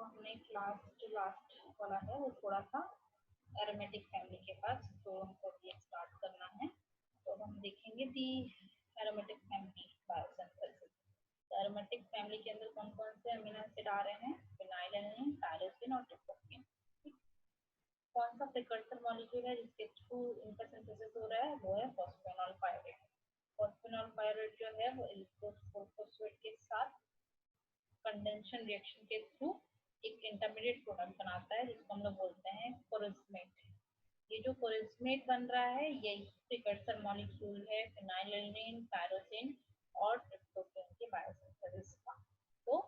हमने जो लास्ट वाला है वो थोड़ा सा एरोमेटिक फैमिली के पास, तो हमको ये स्टार्ट करना है। तो हम देखेंगे the aromatic family biosynthesis. Aromatic family के अंदर कौन कौन से अमीनो एसिड आ रहे हैं? फिनाइलएलनिन, टायरोसिन और ट्रिप्टोफैन। कौन सा प्रिकर्सर मॉलिक्यूल है जिसके थ्रू इनका सिंथेसिस हो रहा है? वो है फॉस्फेनॉल पायरेट। फॉस्फेनॉल पायरेट जो है वो इलेक्ट्रोज फोस्फेट के साथ कंडेंशन रिएक्शन के थ्रू एक इंटरमीडिएट प्रोडक्ट बनाता है जिसको हम लोग बोलते हैं कोरिस्मेट। ये जो कोरिस्मेट बन रहा है यही प्रिकर्सर मॉलिक्यूल है फिनाइलएलनिन, टायरोसिन और ट्रिप्टोफैन के बायोसिंथेसिस का। तो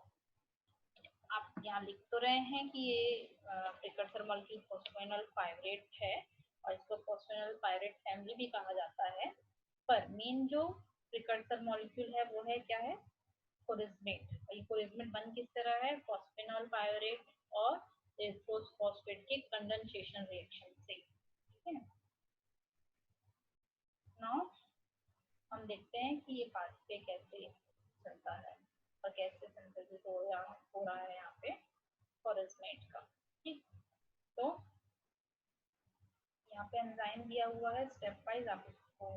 आप यहाँ लिख तो रहे हैं कि ये प्रिकर्सर मॉलिक्यूल फॉस्फेनॉल पायरेट है और इसको फॉस्फेनॉल पायरेट फैमिली भी कहा जाता है, पर मेन जो प्रिकर्सर मॉलिक्यूल है वो है क्या है? कोरिस्मेट। ये कोरिस्मेट बन किस तरह है? फॉस्फेनॉल पायरेट और इलेक्ट्रोज फॉस्फेट के कंडेंसेशन रिएक्शन से। ठीक है, नाउ हम देखते हैं कि ये पाथवे कैसे चलता है और कैसे सिंथेसिस हो रहा है यहाँ पे कोरिस्मेट का। ठीक, तो यहाँ पे एंजाइम दिया हुआ है स्टेप वाइज, आप इसको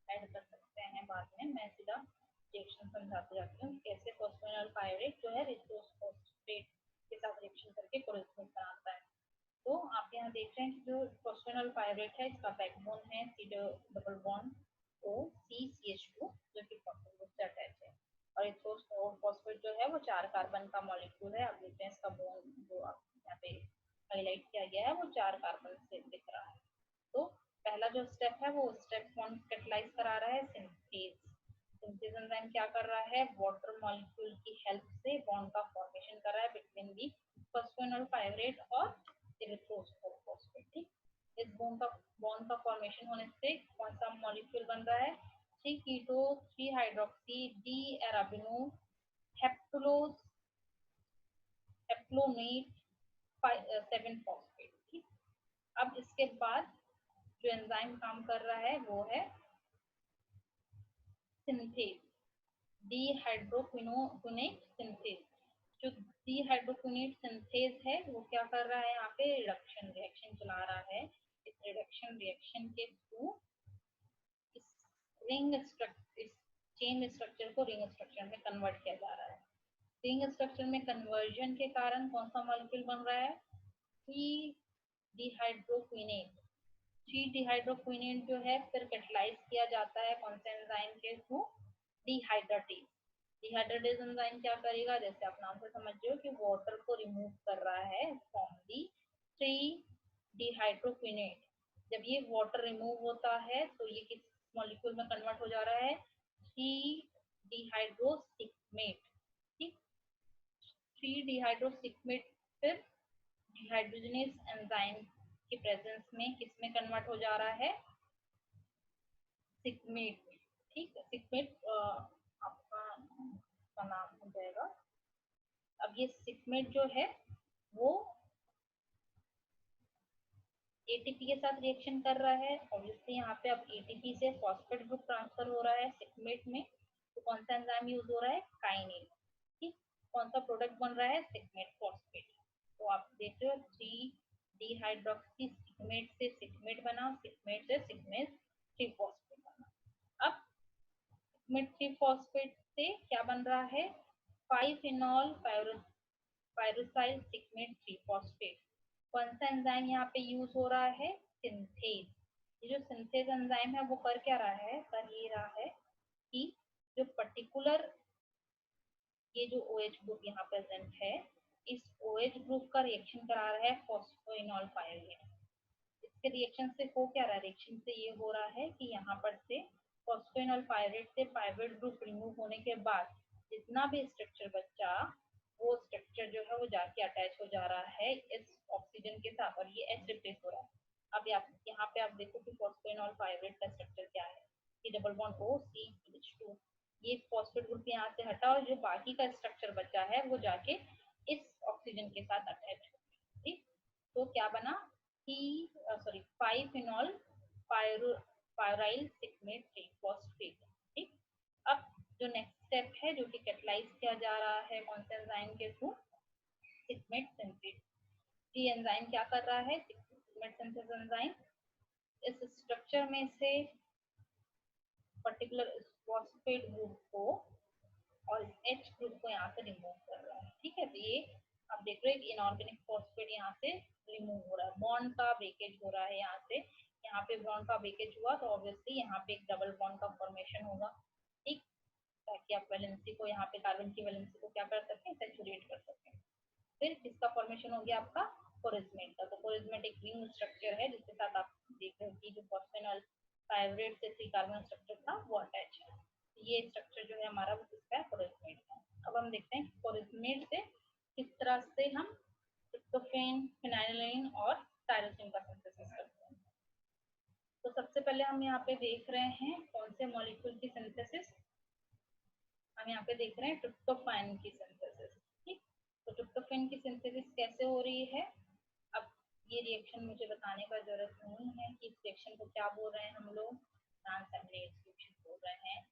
ऐड कर सकते हैं बाद में। मैं सीधा रिएक्शन समझाते जाती हूँ कैसे फॉस्फेनॉल पायरेट जो है इलेक्ट्रोज फॉस्फेट के साथ रिएक्शन करके कोरिस्मेट बनाता है। तो आप यहाँ देख रहे हैं कि जो फॉस्फेनॉल पायरेट है इसका बैकबोन है सी डबल बॉन्ड ओ सी सी एच टू जो कि फॉस्फेट ग्रुप से अटैच है, और इलेक्ट्रोज फॉस्फेट जो है वो 4 कार्बन का मॉलिक्यूल है। आप देखते हैं इसका बोन जो आप यहाँ पे हाईलाइट किया गया है वो 4 कार्बन से दिख रहा है। तो पहला जो स्टेप है वो स्टेप 1 कैटलाइज करा रहा है सिंथेज। सिंथेज एंजाइम क्या कर रहा है? वाटर मॉलिक्यूल की हेल्प से बॉन्ड का फॉर्मेशन कर रहा है बिटवीन दी फॉस्फेनॉल पायरेट और इलेक्ट्रोज फॉस्फेट। ठीक, इस बॉन्ड का फॉर्मेशन होने से कौन सा मॉलिक्यूल बन रहा है? 3 कीटो 3 हाइड्रोक्सी डी एराबिनो हेप्टुलोज हेप्टोमेट 7 फॉस्फेट। ठीक, अब इसके बाद जो एंजाइम काम कर रहा है वो है सिंथेज, डीहाइड्रोक्विनोनेट सिंथेज। जो डीहाइड्रोक्विनेट सिंथेज है वो क्या कर रहा है? यहाँ पे रिडक्शन रिएक्शन चला रहा है। इस रिडक्शन रिएक्शन के थ्रू इस चेन स्ट्रक्चर को रिंग स्ट्रक्चर में कन्वर्ट किया जा रहा है। रिंग स्ट्रक्चर में कन्वर्जन के कारण कौन सा मॉलिक्यूल बन रहा है? 3 डिहाइड्रोक्विनेट। 3 डिहाइड्रोक्विनेट जो है फिर कैटलाइज किया जाता है कौन से एंजाइम के थ्रू? डिहाइड्रेटेज। डिहाइड्रेटेज एंजाइम क्या करेगा? जैसे आप नाम से समझ रहे हो कि वाटर को रिमूव कर रहा है फ्रॉम दी 3 डिहाइड्रोक्विनेट। जब ये वाटर रिमूव होता है तो ये किस मॉलिक्यूल में कन्वर्ट हो जा रहा है? 3 डिहाइड्रोसिग्मेट। ठीक, 3 डिहाइड्रोसिग्मेट फिर डिहाइड्रोजनेस एंजाइम की प्रेजेंस में किसमें कन्वर्ट हो जा रहा है? सिग्मेट में। ठीक, सिग्मेट आपका नाम हो जाएगा। अब ये सिग्मेट जो है वो एटीपी के साथ रिएक्शन कर रहा है। ऑब्वियसली यहाँ पे अब एटीपी से फॉस्फेट ग्रुप ट्रांसफर हो रहा है सिग्मेट में, तो कौन सा एंजाइम यूज हो रहा है? काइनेज। ठीक, कौन सा प्रोडक्ट बन रहा है? सिग्मेट फॉस्फेट। तो आप देख रहे हो 3 डिहाइड्रोक्सी सिग्मेट से सिग्मेट बना, सिग्मेट से सिग्मेट 3 फॉस्फेट बना। अब सिग्मेट 3 फॉस्फेट से क्या बन रहा है? 5 फिनॉल पायरोसाइल सिग्मेट 3 फॉस्फेट। कौन सा एंजाइम यहाँ पे यूज हो रहा है? सिंथेज। ये जो सिंथेज एंजाइम है वो कर क्या रहा है? कर ये रहा है कि जो पर्टिकुलर ये जो OH ग्रुप यहाँ प्रेजेंट है इस OH ग्रुप का रिएक्शन करा रहा है फॉस्फेनॉल पायरेट। इसके रिएक्शन से हो क्या रहा है? रिएक्शन से ये हो रहा है कि यहाँ पर से फॉस्फेनॉल पायरेट से पायरेट ग्रुप रिमूव होने के बाद जितना भी स्ट्रक्चर बचा वो स्ट्रक्चर जो है वो जाके अटैच हो जा रहा है इस ऑक्सीजन के साथ और ये H रिप्लेस हो रहा है। अब यहाँ पे आप देखो कि फॉस्फेनॉल पायरेट का स्ट्रक्चर क्या है? C double bond O C H2। ये फॉस्फेट ग्रुप यहाँ से हटा और जो बाकी का स्ट्रक्चर बचा है वो जाके इस ऑक्सीजन के साथ अटैच हो। ठीक, तो क्या बना? 5 फिनॉल पायराइल सिग्मेट 3 फॉस्फेट। ठीक, अब जो नेक्स्ट स्टेप है जो कि कैटलाइज किया जा रहा है कौन से एंजाइम के थ्रू? सिगमेट सिंथेस। ये एंजाइम क्या कर रहा है, सिगमेट सिंथेस एंजाइम इस स्ट्रक्चर में से पर्टिकुलर फॉस्फेट ग्रुप को और H ग्रुप को यहाँ से रिमूव कर रहा है। ठीक है, तो ये आप देख रहे हो इनऑर्गेनिक फॉस्फेट यहाँ से रिमूव हो रहा है, बॉन्ड का ब्रेकेज हो रहा है यहाँ से। यहाँ पे बॉन्ड का ब्रेकेज हुआ तो ऑब्वियसली यहाँ पे एक डबल बॉन्ड का फॉर्मेशन होगा। ठीक, ताकि आप वैलेंसी को यहाँ पे कार्बन की वैलेंसी को क्या कर सकें, सेचुरेट कर सकें। फिर किसका फॉर्मेशन हो गया आपका, कोरिस्मेट का। तो कोरिस्मेट एक रिंग स्ट्रक्चर है जिसके साथ आप देख रहे हो कि जो फॉस्फेनॉल पाइरुवेट से 3 कार्बन स्ट्रक्चर था वो अटैच है। ये स्ट्रक्चर जो है हमारा वो किसका है, कोरिस्मेट का। अब हम देखते हैं कोरिस्मेट से किस तरह से हम ट्रिप्टोफैन, फिनाइलिन और टायरोसिन का सिंथेसिस करते हैं। तो सबसे पहले हम यहाँ पे देख रहे हैं कौन से मॉलिक्यूल की सिंथेसिस, हम यहाँ पे देख रहे हैं ट्रिप्टोफैन की सिंथेसिस। ठीक, तो ट्रिप्टोफैन की सिंथेसिस कैसे हो रही है, अब ये रिएक्शन मुझे बताने का जरूरत नहीं है कि इस रिएक्शन को क्या बोल रहे हैं हम लोग, ट्रांसएमिनेज रिएक्शन बोल रहे हैं।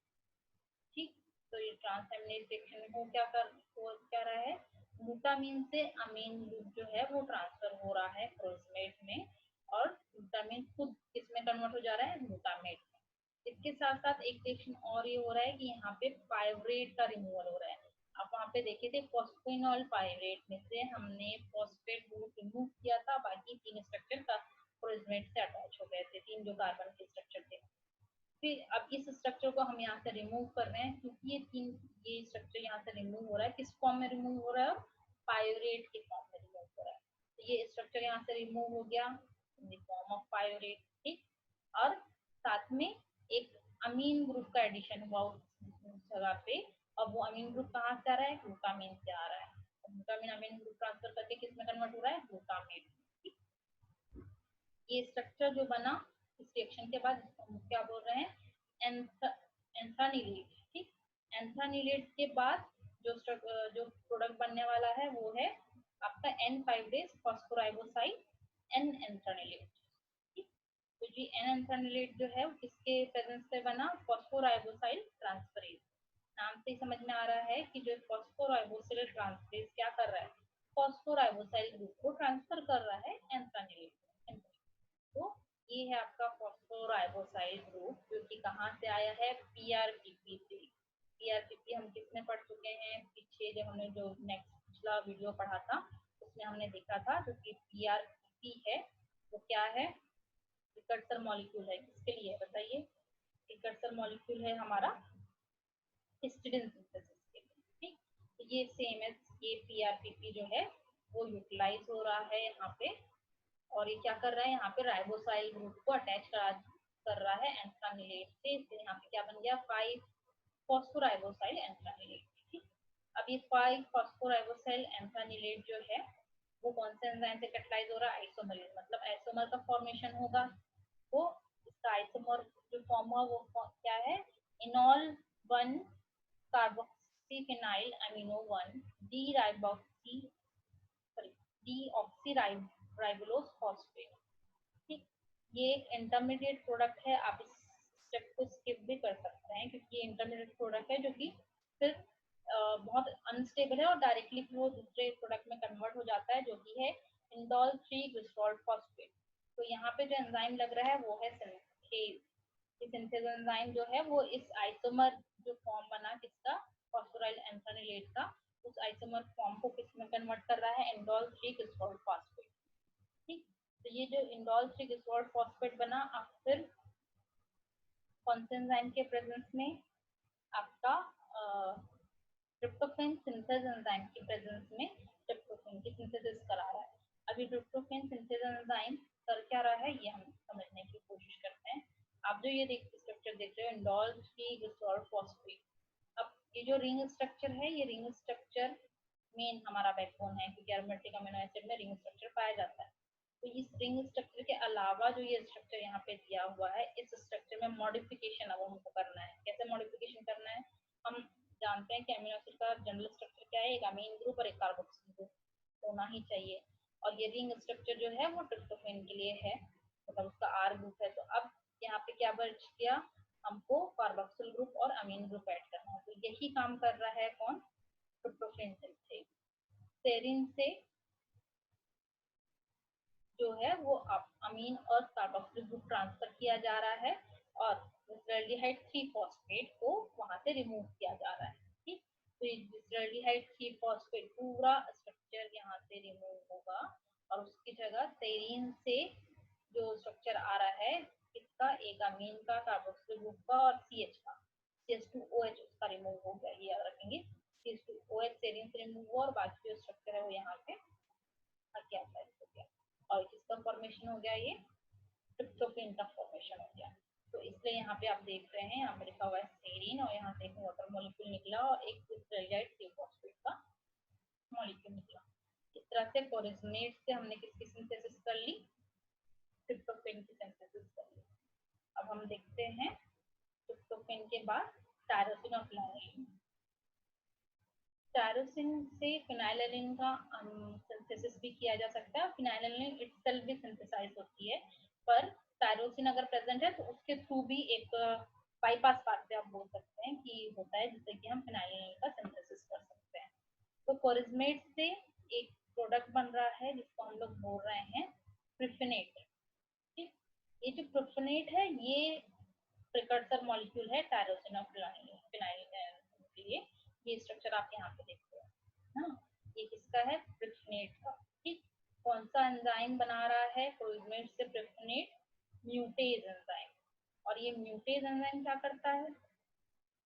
ठीक, तो ये ट्रांसएमिनेज रिएक्शन को क्या रहा है, ग्लूटामीन से अमीन ग्रुप जो है वो ट्रांसफर हो रहा है क्रोसमेट में, और ग्लूटामीन खुद किसमें कन्वर्ट हो जा रहा है, ग्लूटामेट में। इसके साथ साथ एक रिएक्शन और ये हो रहा है कि यहाँ पे पाइवरेट का रिमूवल हो रहा है। आप वहाँ पे देखे थे फॉस्फेनॉल पाइवरेट में से हमने फॉस्फेट ग्रुप रिमूव किया था, बाकी 3 स्ट्रक्चर का क्रोसमेट से अटैच हो गए थे, 3 जो कार्बन के स्ट्रक्चर थे। फिर अब इस स्ट्रक्चर को हम यहाँ से रिमूव कर रहे हैं, क्योंकि ये स्ट्रक्चर यहाँ से रिमूव हो रहा है, किस फॉर्म में रिमूव हो रहा है, पायोरेट के फॉर्म में रिमूव हो रहा है। तो ये स्ट्रक्चर यहाँ से रिमूव हो गया इन द फॉर्म ऑफ पायोरेट। ठीक, और साथ में एक अमीन ग्रुप का एडिशन हुआ उस जगह पे, और वो अमीन ग्रुप कहाँ से आ रहा है, ग्लूटामीन से आ रहा है। ग्लूटामीन अमीन ग्रुप ट्रांसफर करके किस में कन्वर्ट हो रहा है, ग्लूटामेट। ये स्ट्रक्चर जो बना इस रिएक्शन के बाद क्या बोल रहे हैं, एंथानिलेट। ठीक, एंथानिलेट के बाद जो प्रोडक्ट बनने वाला है वो है आपका N5 डेज फॉस्फोराइबोसाइड एन एंथानिलेट। ठीक, तो जी एन एंथानिलेट जो है वो किसके प्रेजेंस से बना, फॉस्फोराइबोसाइल ट्रांसफरेज। नाम से ही समझ में आ रहा है कि जो फॉस्फोराइबोसाइल ट्रांसफरेज क्या कर रहा है, फॉस्फोराइबोसाइल ग्रुप को ट्रांसफर कर रहा है एंथानिलेट। तो ये है आपका फॉस्फोराइबोसाइल ग्रुप, जो कि कहाँ से आया है, पीआरपीपी से। पीआरपीपी हम किसमें पढ़ चुके हैं पीछे, जब हमने जो नेक्स्ट पिछला वीडियो पढ़ा था उसमें हमने देखा था, जो कि पीआरपीपी है वो क्या है, प्रिकर्सर मॉलिक्यूल है। किसके लिए बताइए, प्रिकर्सर मॉलिक्यूल है हमारा हिस्टिडाइन सिंथेसिस के लिए। ठीक, तो ये सेम है, ये पीआरपीपी जो है वो यूटिलाइज हो रहा है यहाँ पे, और ये क्या कर रहा है, यहाँ पे राइबोसाइल ग्रुप को अटैच कर रहा है एंथ्रानिलेट से। इससे यहाँ पे क्या बन गया, 5 फॉस्फोराइबोसाइल एंथ्रानिलेट। ठीक, अब ये 5 फॉस्फोराइबोसाइल एंथ्रानिलेट जो है वो कौन से एंजाइम से कैटालाइज हो रहा है, आइसोमरेज, मतलब आइसोमर का फॉर्मेशन होगा। तो इसका आइसोमर जो फॉर्म हुआ वो क्या है, enol 1 carboxyphenyl amino 1 D riboxy sorry deoxy ribulose phosphate. ठीक, ये एक इंटरमीडिएट प्रोडक्ट है, आप इस स्टेप को स्किप भी कर सकते हैं क्योंकि ये इंटरमीडिएट प्रोडक्ट है जो कि फिर बहुत अनस्टेबल है और डायरेक्टली फिर वो दूसरे प्रोडक्ट में कन्वर्ट हो जाता है, जो कि है इंडोल 3 ग्लिसरॉल फॉस्फेट। तो यहाँ पे जो एंजाइम लग रहा है वो है सिंथेज। ये सिंथेज एंजाइम जो है वो इस आइसोमर जो फॉर्म बना किसका, फॉस्फोराइल एंथ्रानिलेट का, उस आइसोमर फॉर्म को किस में कन्वर्ट कर रहा है, इंडोल 3 ग्लिसरॉल फॉस्फेट। ठीक, तो ये जो इंडोल 3 ग्लिसरॉल फॉस्फेट बना, आप फिर कौन से एंजाइम के प्रेजेंस में, आपका ट्रिप्टोफैन सिंथेज एंजाइम की प्रेजेंस में ट्रिप्टोफैन की सिंथेसिस करा रहा है। अभी ट्रिप्टोफैन सिंथेज एंजाइम कर क्या रहा है ये हम समझने की कोशिश करते हैं। आप जो ये स्ट्रक्चर देख रहे हो इंडोल 3 ग्लिसरॉल फॉस्फेट, अब ये जो रिंग स्ट्रक्चर है ये रिंग स्ट्रक्चर मेन हमारा बैकबोन है, क्योंकि एरोमेटिक अमीनो एसिड में रिंग स्ट्रक्चर पाया जाता है। तो इस रिंग स्ट्रक्चर के अलावा जो ये स्ट्रक्चर यहाँ पे दिया हुआ है, इस स्ट्रक्चर में मॉडिफिकेशन अब हमको करना है। कैसे मॉडिफिकेशन करना है, हम जानते हैं कि अमीनो एसिड का जनरल स्ट्रक्चर क्या है, एक अमीन ग्रुप और एक कार्बोक्सिल ग्रुप होना ही चाहिए, और ये रिंग स्ट्रक्चर जो है वो ट्रिप्टोफैन के लिए है, मतलब उसका आर ग्रुप है। तो अब यहाँ पे क्या बच गया, हमको कार्बोक्सिल ग्रुप और अमीन ग्रुप ऐड करना है। तो यही काम कर रहा है कौन, ट्रिप्टोफैन सिंथेज। सेरीन से जो है वो अमीन और कार्बोक्सिल ग्रुप ट्रांसफर किया जा रहा है और ग्लिसरॉल्डिहाइड 3 फॉस्फेट को वहां से रिमूव किया जा रहा है। ठीक, तो ये ग्लिसरॉल्डिहाइड 3 फॉस्फेट पूरा स्ट्रक्चर यहाँ से रिमूव होगा और उसकी जगह सेरीन से जो स्ट्रक्चर आ रहा है इसका, एक अमीन का, कार्बोक्सिल ग्रुप का और CH का, CH2OH उसका रिमूव हो गया, ये याद रखेंगे। CH2OH सेरीन से रिमूव हुआ और बाकी जो स्ट्रक्चर है वो यहाँ पे क्या हो गया और किसका फॉर्मेशन हो गया, ये ट्रिप्टोफेन का फॉर्मेशन हो गया। तो इसलिए यहाँ पे आप देख रहे हैं, यहाँ पे लिखा हुआ है सेरीन और यहाँ से एक वाटर मॉलिक्यूल निकला और एक ग्लिसरॉल्डिहाइड फॉस्फेट का मॉलिक्यूल निकला। इस तरह से कोरिजनेट से हमने किसकी सिंथेसिस कर ली, ट्रिप्टोफेन की सिंथेसिस कर ली। अब हम देखते हैं ट्रिप्टोफेन के बाद टायरोसिन और फिनाइलिन। टायरोसिन से फिनाइलिन का सिंथेसिस भी किया जा सकता है, फिनाइलिन इटसेल्फ भी सिंथेसाइज होती है, पर टायरोसिन अगर प्रेजेंट है तो उसके थ्रू भी एक बाईपास पाथवे आप बोल सकते हैं कि होता है, जिससे कि हम फिनाइलिन का सिंथेसिस कर सकते हैं। तो कोरिजमेट से एक प्रोडक्ट बन रहा है जिसको हम लोग बोल रहे हैं प्रिफिनेट। ठीक, ये जो प्रिफिनेट है ये प्रिकर्सर मॉलिक्यूल है टायरोसिन और फिनाइलिन के लिए। ये स्ट्रक्चर आप यहाँ पे देखते हो ना, ये किसका है, प्रिफिनेट का। ठीक, कौन सा एंजाइम बना रहा है कोरिजमेट से प्रिफिनेट, म्यूटेज एंजाइम। और ये म्यूटेज एंजाइम क्या करता है,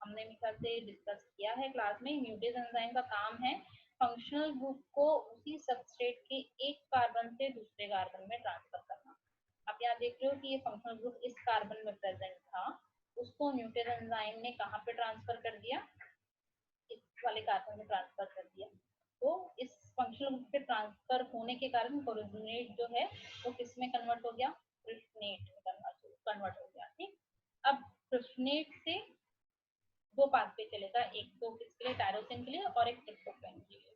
हमने मिसाल से डिस्कस किया है क्लास में। म्यूटेज एंजाइम का काम है फंक्शनल ग्रुप को उसी सबस्ट्रेट के एक कार्बन से दूसरे कार्बन में ट्रांसफर करना। आप यहाँ देख रहे हो कि ये फंक्शनल ग्रुप इस कार्बन में प्रेजेंट था, उसको म्यूटेज एंजाइम ने कहाँ पे ट्रांसफर कर दिया, इस वाले कार्बन में ट्रांसफर कर दिया। तो इस फंक्शनल ग्रुप के ट्रांसफर होने के कारण कोरिजनेट जो है वो किस में कन्वर्ट हो गया, प्रिफिनेट में कन्वर्ट हो गया। ठीक, अब प्रिफिनेट से दो पाथवे चलेगा, एक तो किसके लिए, टायरोसिन के लिए और एक ट्रिप्टोफैन के लिए।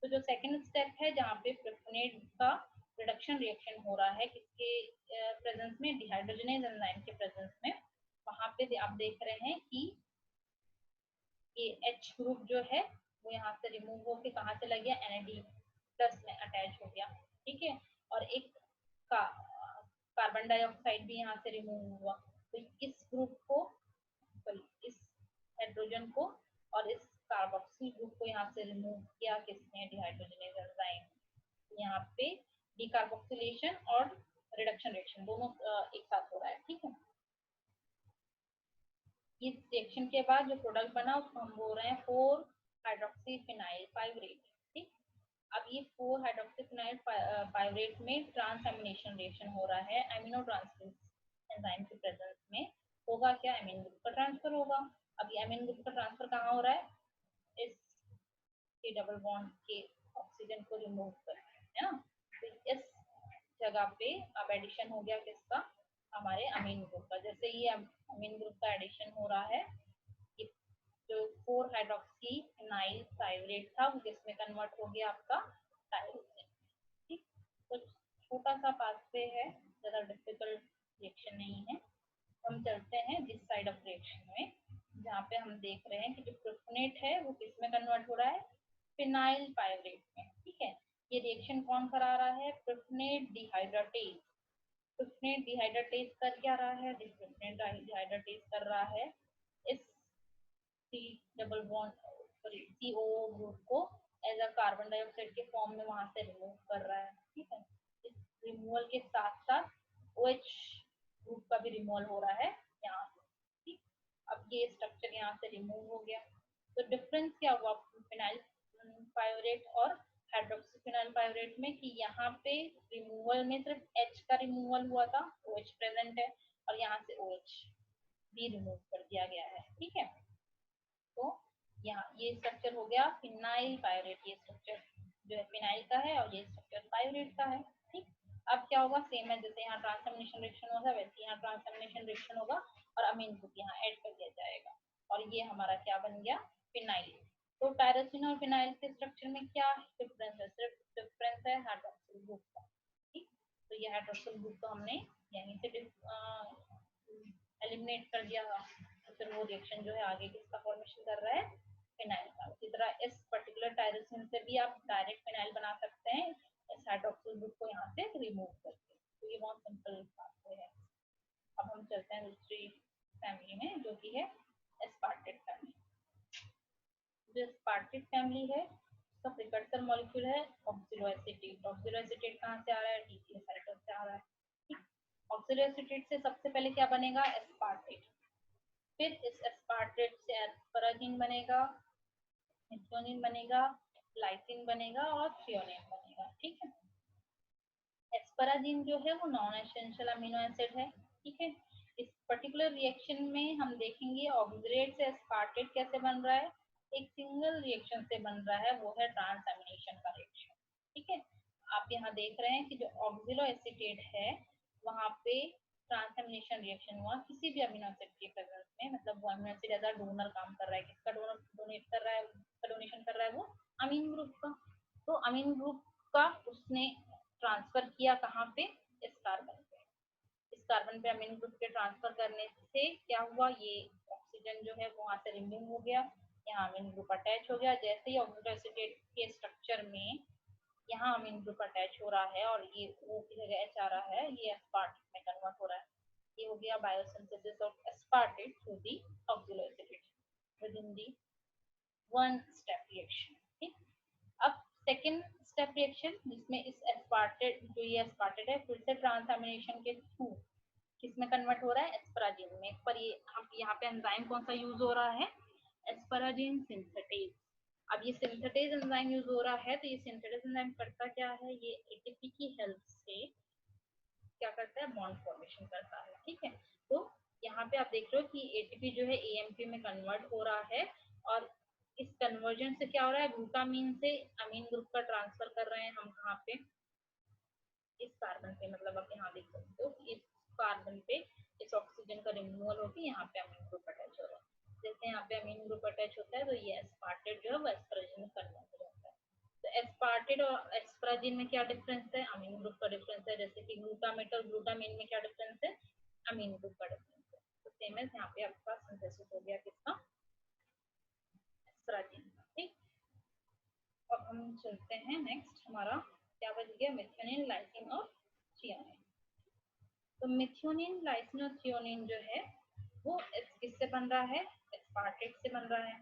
तो जो सेकंड स्टेप है जहाँ पे प्रिफिनेट का रिडक्शन रिएक्शन हो रहा है किसके प्रेजेंस में, डिहाइड्रोजनेज एंजाइम के प्रेजेंस में, वहां पे आप देख रहे हैं कि ये H ग्रुप जो है वो यहाँ से रिमूव होके कहाँ चला गया, Na+ में अटैच हो गया। ठीक है, और एक का कार्बन डाइऑक्साइड भी यहाँ से रिमूव हुआ। तो इस ग्रुप को, इस हाइड्रोजन को और इस कार्बोक्सिल ग्रुप को यहाँ से रिमूव किया किसने, डिहाइड्रोजनेज एंजाइम। यहाँ पे डिकार्बोक्सिलेशन और रिडक्शन रिएक्शन दोनों एक साथ हो रहा है। ठीक है, इस रिएक्शन के बाद जो प्रोडक्ट बना उसको हम बोल रहे हैं 4 हाइड्रोक्सी फिनाइल पाइवरेट। ठीक, अब ये 4 हाइड्रोक्सी फिनाइल पाइवरेट में ट्रांसएमिनेशन रिएक्शन हो रहा है एमिनो ट्रांसफरेंस एंजाइम के प्रेजेंस में। होगा क्या, एमिन ग्रुप का ट्रांसफर होगा। अब ये एमिन ग्रुप का ट्रांसफर कहाँ हो रहा है, इस डबल बॉन्ड के ऑक्सीजन को रिमूव कर, है ना। तो इस जगह पे अब एडिशन हो गया किसका, हमारे अमीन ग्रुप का। जैसे ये अमीन ग्रुप का एडिशन हो रहा है, ये जो 4 हाइड्रोक्सी फिनाइल पाइवरेट था वो किसमें कन्वर्ट हो गया, आपका टायरोसिन। ठीक, तो छोटा सा पाथवे है, ज्यादा डिफिकल्ट रिएक्शन नहीं है। हम चलते हैं दिस साइड ऑफ रिएक्शन में, जहाँ पे हम देख रहे हैं कि जो प्रोफिनेट है वो किसमें कन्वर्ट हो रहा है, फिनाइल पाइवरेट में। ठीक है, ये रिएक्शन कौन करा रहा है, प्रोफिनेट डिहाइड्रेटेज। प्रोफिनेट डिहाइड्रेटेज कर क्या रहा है, प्रोफिनेट डिहाइड्रेटेज कर रहा है इस C double bond sorry CO group को एज अ कार्बन डाइऑक्साइड के फॉर्म में वहां से रिमूव कर रहा है। ठीक है, इस रिमूवल के साथ साथ OH ग्रुप का भी रिमूवल हो रहा है यहाँ से। ठीक, अब ये स्ट्रक्चर यहाँ से रिमूव हो गया। तो डिफरेंस क्या हुआ फिनाइल पाइवरेट और हाइड्रोक्सीफिनाइल पाइवरेट में, कि यहाँ पे रिमूवल में सिर्फ H का रिमूवल हुआ था, OH प्रेजेंट है, और यहाँ से OH भी रिमूव कर दिया गया है। ठीक है, तो यहाँ ये स्ट्रक्चर हो गया फिनाइल पाइवरेट। ये स्ट्रक्चर जो है फिनाइल का है और ये स्ट्रक्चर पाइवरेट का है। ठीक, अब क्या होगा, सेम है जैसे यहाँ ट्रांसएमिनेशन रिएक्शन होगा वैसे यहाँ ट्रांसएमिनेशन रिएक्शन होगा और अमीन ग्रुप यहाँ ऐड कर दिया जाएगा और ये हमारा क्या बन गया, फिनाइल। तो टायरोसिन और फिनाइल के स्ट्रक्चर में क्या डिफरेंस है, सिर्फ डिफरेंस है हाइड्रोक्सिल ग्रुप का। ठीक, तो ये हाइड्रोक्सिल ग्रुप को हमने यहीं से एलिमिनेट कर दिया, तो फिर वो रिएक्शन जो है आगे किसका फॉर्मेशन कर रहा है, फिनाइल का। उसी तरह इस पर्टिकुलर टायरोसिन से भी आप डायरेक्ट फिनाइल बना सकते हैं इस हाइड्रोक्सिल ग्रुप को यहाँ से रिमूव करके। तो ये बहुत सिंपल बात है। अब हम चलते हैं दूसरी फैमिली में जो कि है एस्पार्टेट फैमिली। जो एस्पार्टेट फैमिली है उसका प्रिकर्सर मॉलिक्यूल है ऑक्सिलोएसिटेट। ऑक्सिलोएसिटेट कहाँ से आ रहा है? डीसीएसआइटोस से आ रहा है। ऑक्सिलोएसिटेट से सबसे पहले क्या बनेगा? एस्पार्टेट। फिर इस एस्पार्टेट से एस्पराजिन बनेगा, मिथ्योनिन बनेगा, लाइसिन बनेगा और थ्रियोनिन बनेगा। ठीक है। एस्पराजिन जो है वो नॉन एसेंशियल अमीनो एसिड है। ठीक है। इस पर्टिकुलर रिएक्शन में हम देखेंगे ऑक्सीडेट से एस्पार्टेट कैसे बन रहा है। एक सिंगल रिएक्शन से बन रहा है, वो है ट्रांसएमिनेशन का रिएक्शन। ठीक है। आप यहाँ देख रहे हैं कि जो ऑक्सिलो एसिटेट है वहां पे ट्रांसएमिनेशन रिएक्शन हुआ किसी भी अमीनो एसिड के प्रेजेंस में, मतलब वो amino acid as a donor काम कर रहा है। किसका डोनर डोनेट कर रहा है? डोनेशन कर रहा है वो अमीन ग्रुप का। तो अमीन ग्रुप का उसने ट्रांसफर किया कहाँ पे? इस कार्बन पे। इस कार्बन पे अमीन ग्रुप के ट्रांसफर करने से क्या हुआ? ये ऑक्सीजन जो है वहां से रिमूव हो गया, यहाँ अमीन ग्रुप अटैच हो गया। जैसे ही ऑक्सिलो एसिटेट के स्ट्रक्चर में यहाँ अमीन ग्रुप अटैच हो रहा है और ये O की जगह H आ रहा है, ये एस्पार्टेट में कन्वर्ट हो रहा है। ये हो गया biosynthesis of aspartate through the oxalo acetate with in the one step reaction. ठीक। अब सेकेंड स्टेप रिएक्शन जिसमें इस एस्पार्टेट जो ये एस्पार्टेट है फिर से ट्रांसएमिनेशन के थ्रू किसमें कन्वर्ट हो रहा है? एस्पराजिन में। पर ये हम यहाँ पे एंजाइम कौन सा यूज हो रहा है? एस्पराजिन सिंथेटेज। अब ये सिंथेटेज एंजाइम यूज हो रहा है, तो ये सिंथेटेज एंजाइम करता क्या है? ये एटीपी की हेल्प से क्या करता है? बॉन्ड फॉर्मेशन करता है। ठीक है। तो यहाँ पे आप देख रहे हो कि एटीपी जो है एएमपी में कन्वर्ट हो रहा है और इस कन्वर्जन से क्या हो रहा है? ग्लूटामीन से अमीन ग्रुप का ट्रांसफर कर रहे हैं हम कहाँ पे? इस कार्बन पे। मतलब आप यहाँ देख सकते हो इस कार्बन पे इस ऑक्सीजन का रिमूवल होकर यहाँ पे अमीन ग्रुप अटैच हो रहा है। जैसे यहाँ पे अमीन ग्रुप अटैच होता है तो ये एस्पार्टेट जो है वो एस्पराजिन में कन्वर्ट हो जाता है। तो एस्पार्टेट और एस्पराजिन में क्या डिफरेंस है? अमीन ग्रुप का डिफरेंस है। जैसे कि ग्लूटामेट और ग्लूटामिन में क्या डिफरेंस है? अमीन ग्रुप का डिफरेंस है। तो सेम है, यहाँ पे आपके पास सिंथेसिस हो गया किसका? एस्पराजिन। ठीक। अब हम चलते हैं नेक्स्ट, हमारा क्या बच गया? मेथियोनिन, लाइसिन और थ्रियोनिन। तो मेथियोनिन, लाइसिन और थ्रियोनिन जो है वो किससे बन रहा है? एस्पार्टेट से बन रहा है।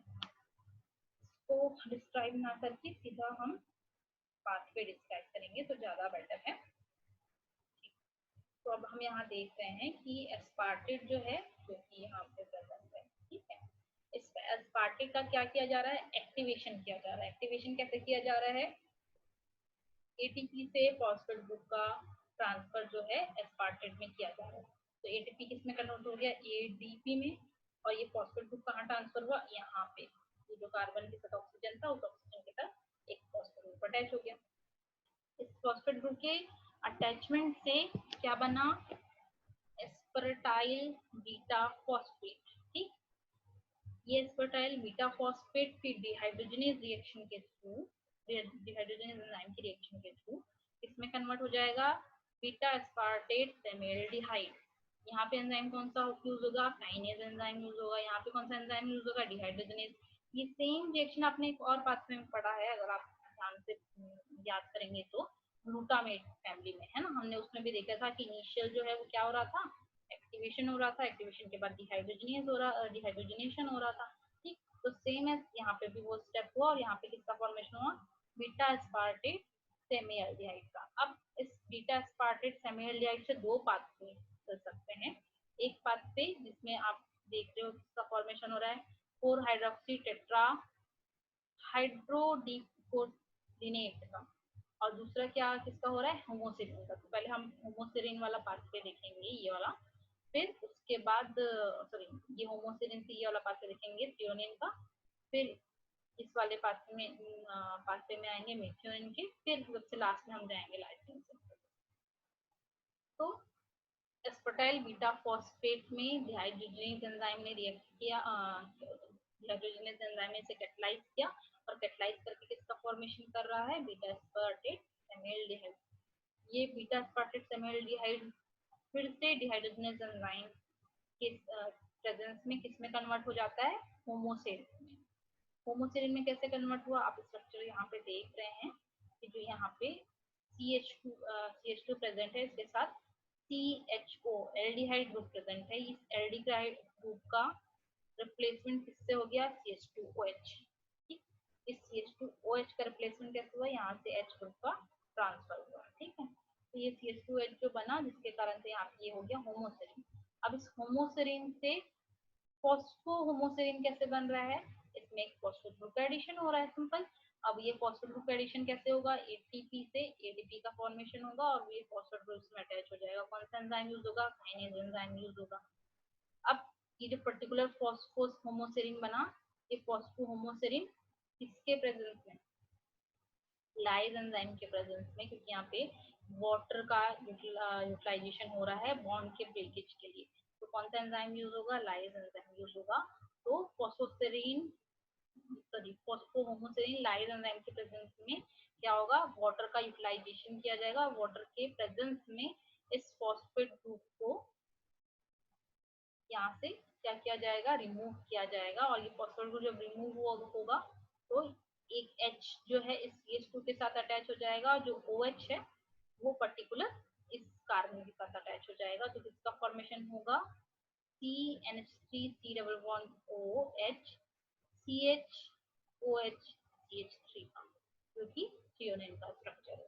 इसको डिस्क्राइब ना करके सीधा हम पाथवे डिस्क्राइब करेंगे तो ज्यादा बेटर है। तो अब हम यहाँ देख रहे हैं कि एस्पार्टेट जो है जो कि यहाँ पे प्रेजेंट है। ठीक है। इस एस्पार्टेट का क्या किया जा रहा है? एक्टिवेशन किया जा रहा है। एक्टिवेशन कैसे किया जा रहा है? एटीपी से फॉस्फेट ग्रुप का ट्रांसफर जो है एस्पार्टेट में किया जा रहा है। तो एटीपी किस में कन्वर्ट हो गया? एडीपी में। और ये फॉस्फेट ग्रुप कहाँ ट्रांसफर हुआ? यहाँ पे। ये जो कार्बन के साथ ऑक्सीजन था उस ऑक्सीजन के साथ एक फॉस्फेट ग्रुप अटैच हो गया। इस फॉस्फेट ग्रुप के अटैचमेंट से क्या बना? एस्पर्टाइल बीटा फॉस्फेट। ठीक। ये एस्पर्टाइल बीटा फॉस्फेट फिर डिहाइड्रोजनेज रिएक्शन के थ्रू, डिहाइड्रोजनेज एंजाइम की रिएक्शन के थ्रू इसमें कन्वर्ट हो जाएगा बीटा एस्पार्टेट सेमील्डिहाइड। यहाँ पे एंजाइम कौन सा यूज होगा? काइनेज एंजाइम यूज होगा। यहाँ पे कौन सा एंजाइम यूज होगा? डिहाइड्रोजनेज। ये सेम रिएक्शन आपने एक और पाथवे में पढ़ा है, अगर आप ध्यान से याद करेंगे तो ग्लूटामेट फैमिली में है ना, हमने उसमें भी देखा था कि इनिशियल जो है वो क्या हो रहा था? एक्टिवेशन हो रहा था। एक्टिवेशन के बाद डिहाइड्रोजनेशन हो रहा था। ठीक। तो सेम है, यहाँ पे भी वो स्टेप हुआ और यहाँ पे किसका फॉर्मेशन हुआ? बीटा एस्पार्टेट सेमीएल्डिहाइड का। अब इस बीटा एस्पार्टेट सेमीएल्डिहाइड से दो पाथवे कर सकते हैं। एक पाथवे जिसमें आप देख रहे हो किसका फॉर्मेशन हो रहा है? 4 हाइड्रोक्सी टेट्रा हाइड्रोडिफोर्डिनेट का। और दूसरा क्या किसका हो रहा है? होमोसिरिन का। तो पहले हम होमोसिरिन वाला पाथवे देखेंगे, ये वाला। फिर उसके बाद सॉरी, ये होमोसिरिन से ये वाला पाथवे देखेंगे थ्रियोनिन का। फिर इस वाले पाथवे में आएंगे मेथियोनिन के। फिर सबसे लास्ट में हम जाएंगे लाइसिन से। तो एस्पर्टाइल बीटा फॉस्फेट में डिहाइड्रोजनेज एंजाइम ने रिएक्ट किया, डिहाइड्रोजनेज एंजाइम ने इसे कैटलाइज किया और कैटलाइज करके किसका फॉर्मेशन कर रहा है? Beta aspartate सेमील्डिहाइड। ये बीटा एस्पर्टेट सेमील्डिहाइड फिर से डिहाइड्रोजनेज एंजाइम के प्रेजेंस में किस में कन्वर्ट हो जाता है? होमोसेरिन में। होमोसेरिन में कैसे कन्वर्ट हुआ, आप स्ट्रक्चर यहाँ पे देख रहे हैं कि जो यहाँ पे CH2 प्रेजेंट है, इसके साथ CHO एल्डिहाइड ग्रुप प्रेजेंट है। इस एल्डिहाइड ग्रुप का रिप्लेसमेंट किससे हो गया, CH2OH। ठीक, इस CH2OH का रिप्लेसमेंट कैसे हुआ, यहाँ से H ग्रुप का ट्रांसफर हुआ। ठीक है, तो ये CH2OH जो बना, जिसके कारण से यहाँ पे ये हो गया होमोसेरिन। अब इस होमोसेरिन से फॉस्फोहोमोसेरिन कैसे बन रहा है, इसमें एक फॉस्फेट ग्रुप का एडिशन हो रहा है, सिंपल। अब ये फॉस्फेट ग्रुप का एडिशन कैसे होगा, एटीपी से एडीपी का फॉर्मेशन होगा और ये फॉस्फेट ग्रुप में अटैच हो जाएगा। कौन सा एंजाइम यूज होगा, काइनेज एंजाइम यूज होगा। अब ये जो पर्टिकुलर फॉस्फोहोमोसेरिन बना, ये फॉस्फोहोमोसेरिन किसके प्रेजेंस में, लाइज एंजाइम के प्रेजेंस में, क्योंकि यहाँ पे वाटर का यूटिलाइजेशन हो रहा है बॉन्ड के ब्रेकेज के लिए। तो कौन सा एंजाइम यूज होगा, लाइज एंजाइम यूज होगा। तो फॉस्फोहोमोसेरिन लाइज एंजाइम के प्रेजेंस में क्या होगा, वाटर का यूटिलाइजेशन किया जाएगा। वाटर के प्रेजेंस में इस फॉस्फेट ग्रुप को यहाँ से क्या किया जाएगा, रिमूव किया जाएगा। और ये फॉस्फेट ग्रुप जब रिमूव होगा तो एक H जो है इस CH2 के साथ अटैच हो जाएगा, जो OH है वो पर्टिकुलर इस कार्बन के साथ अटैच हो जाएगा। तो किसका फॉर्मेशन होगा, CH3 C double bond OH CHOH CH3 का, जो कि थ्रियोनिन का स्ट्रक्चर है।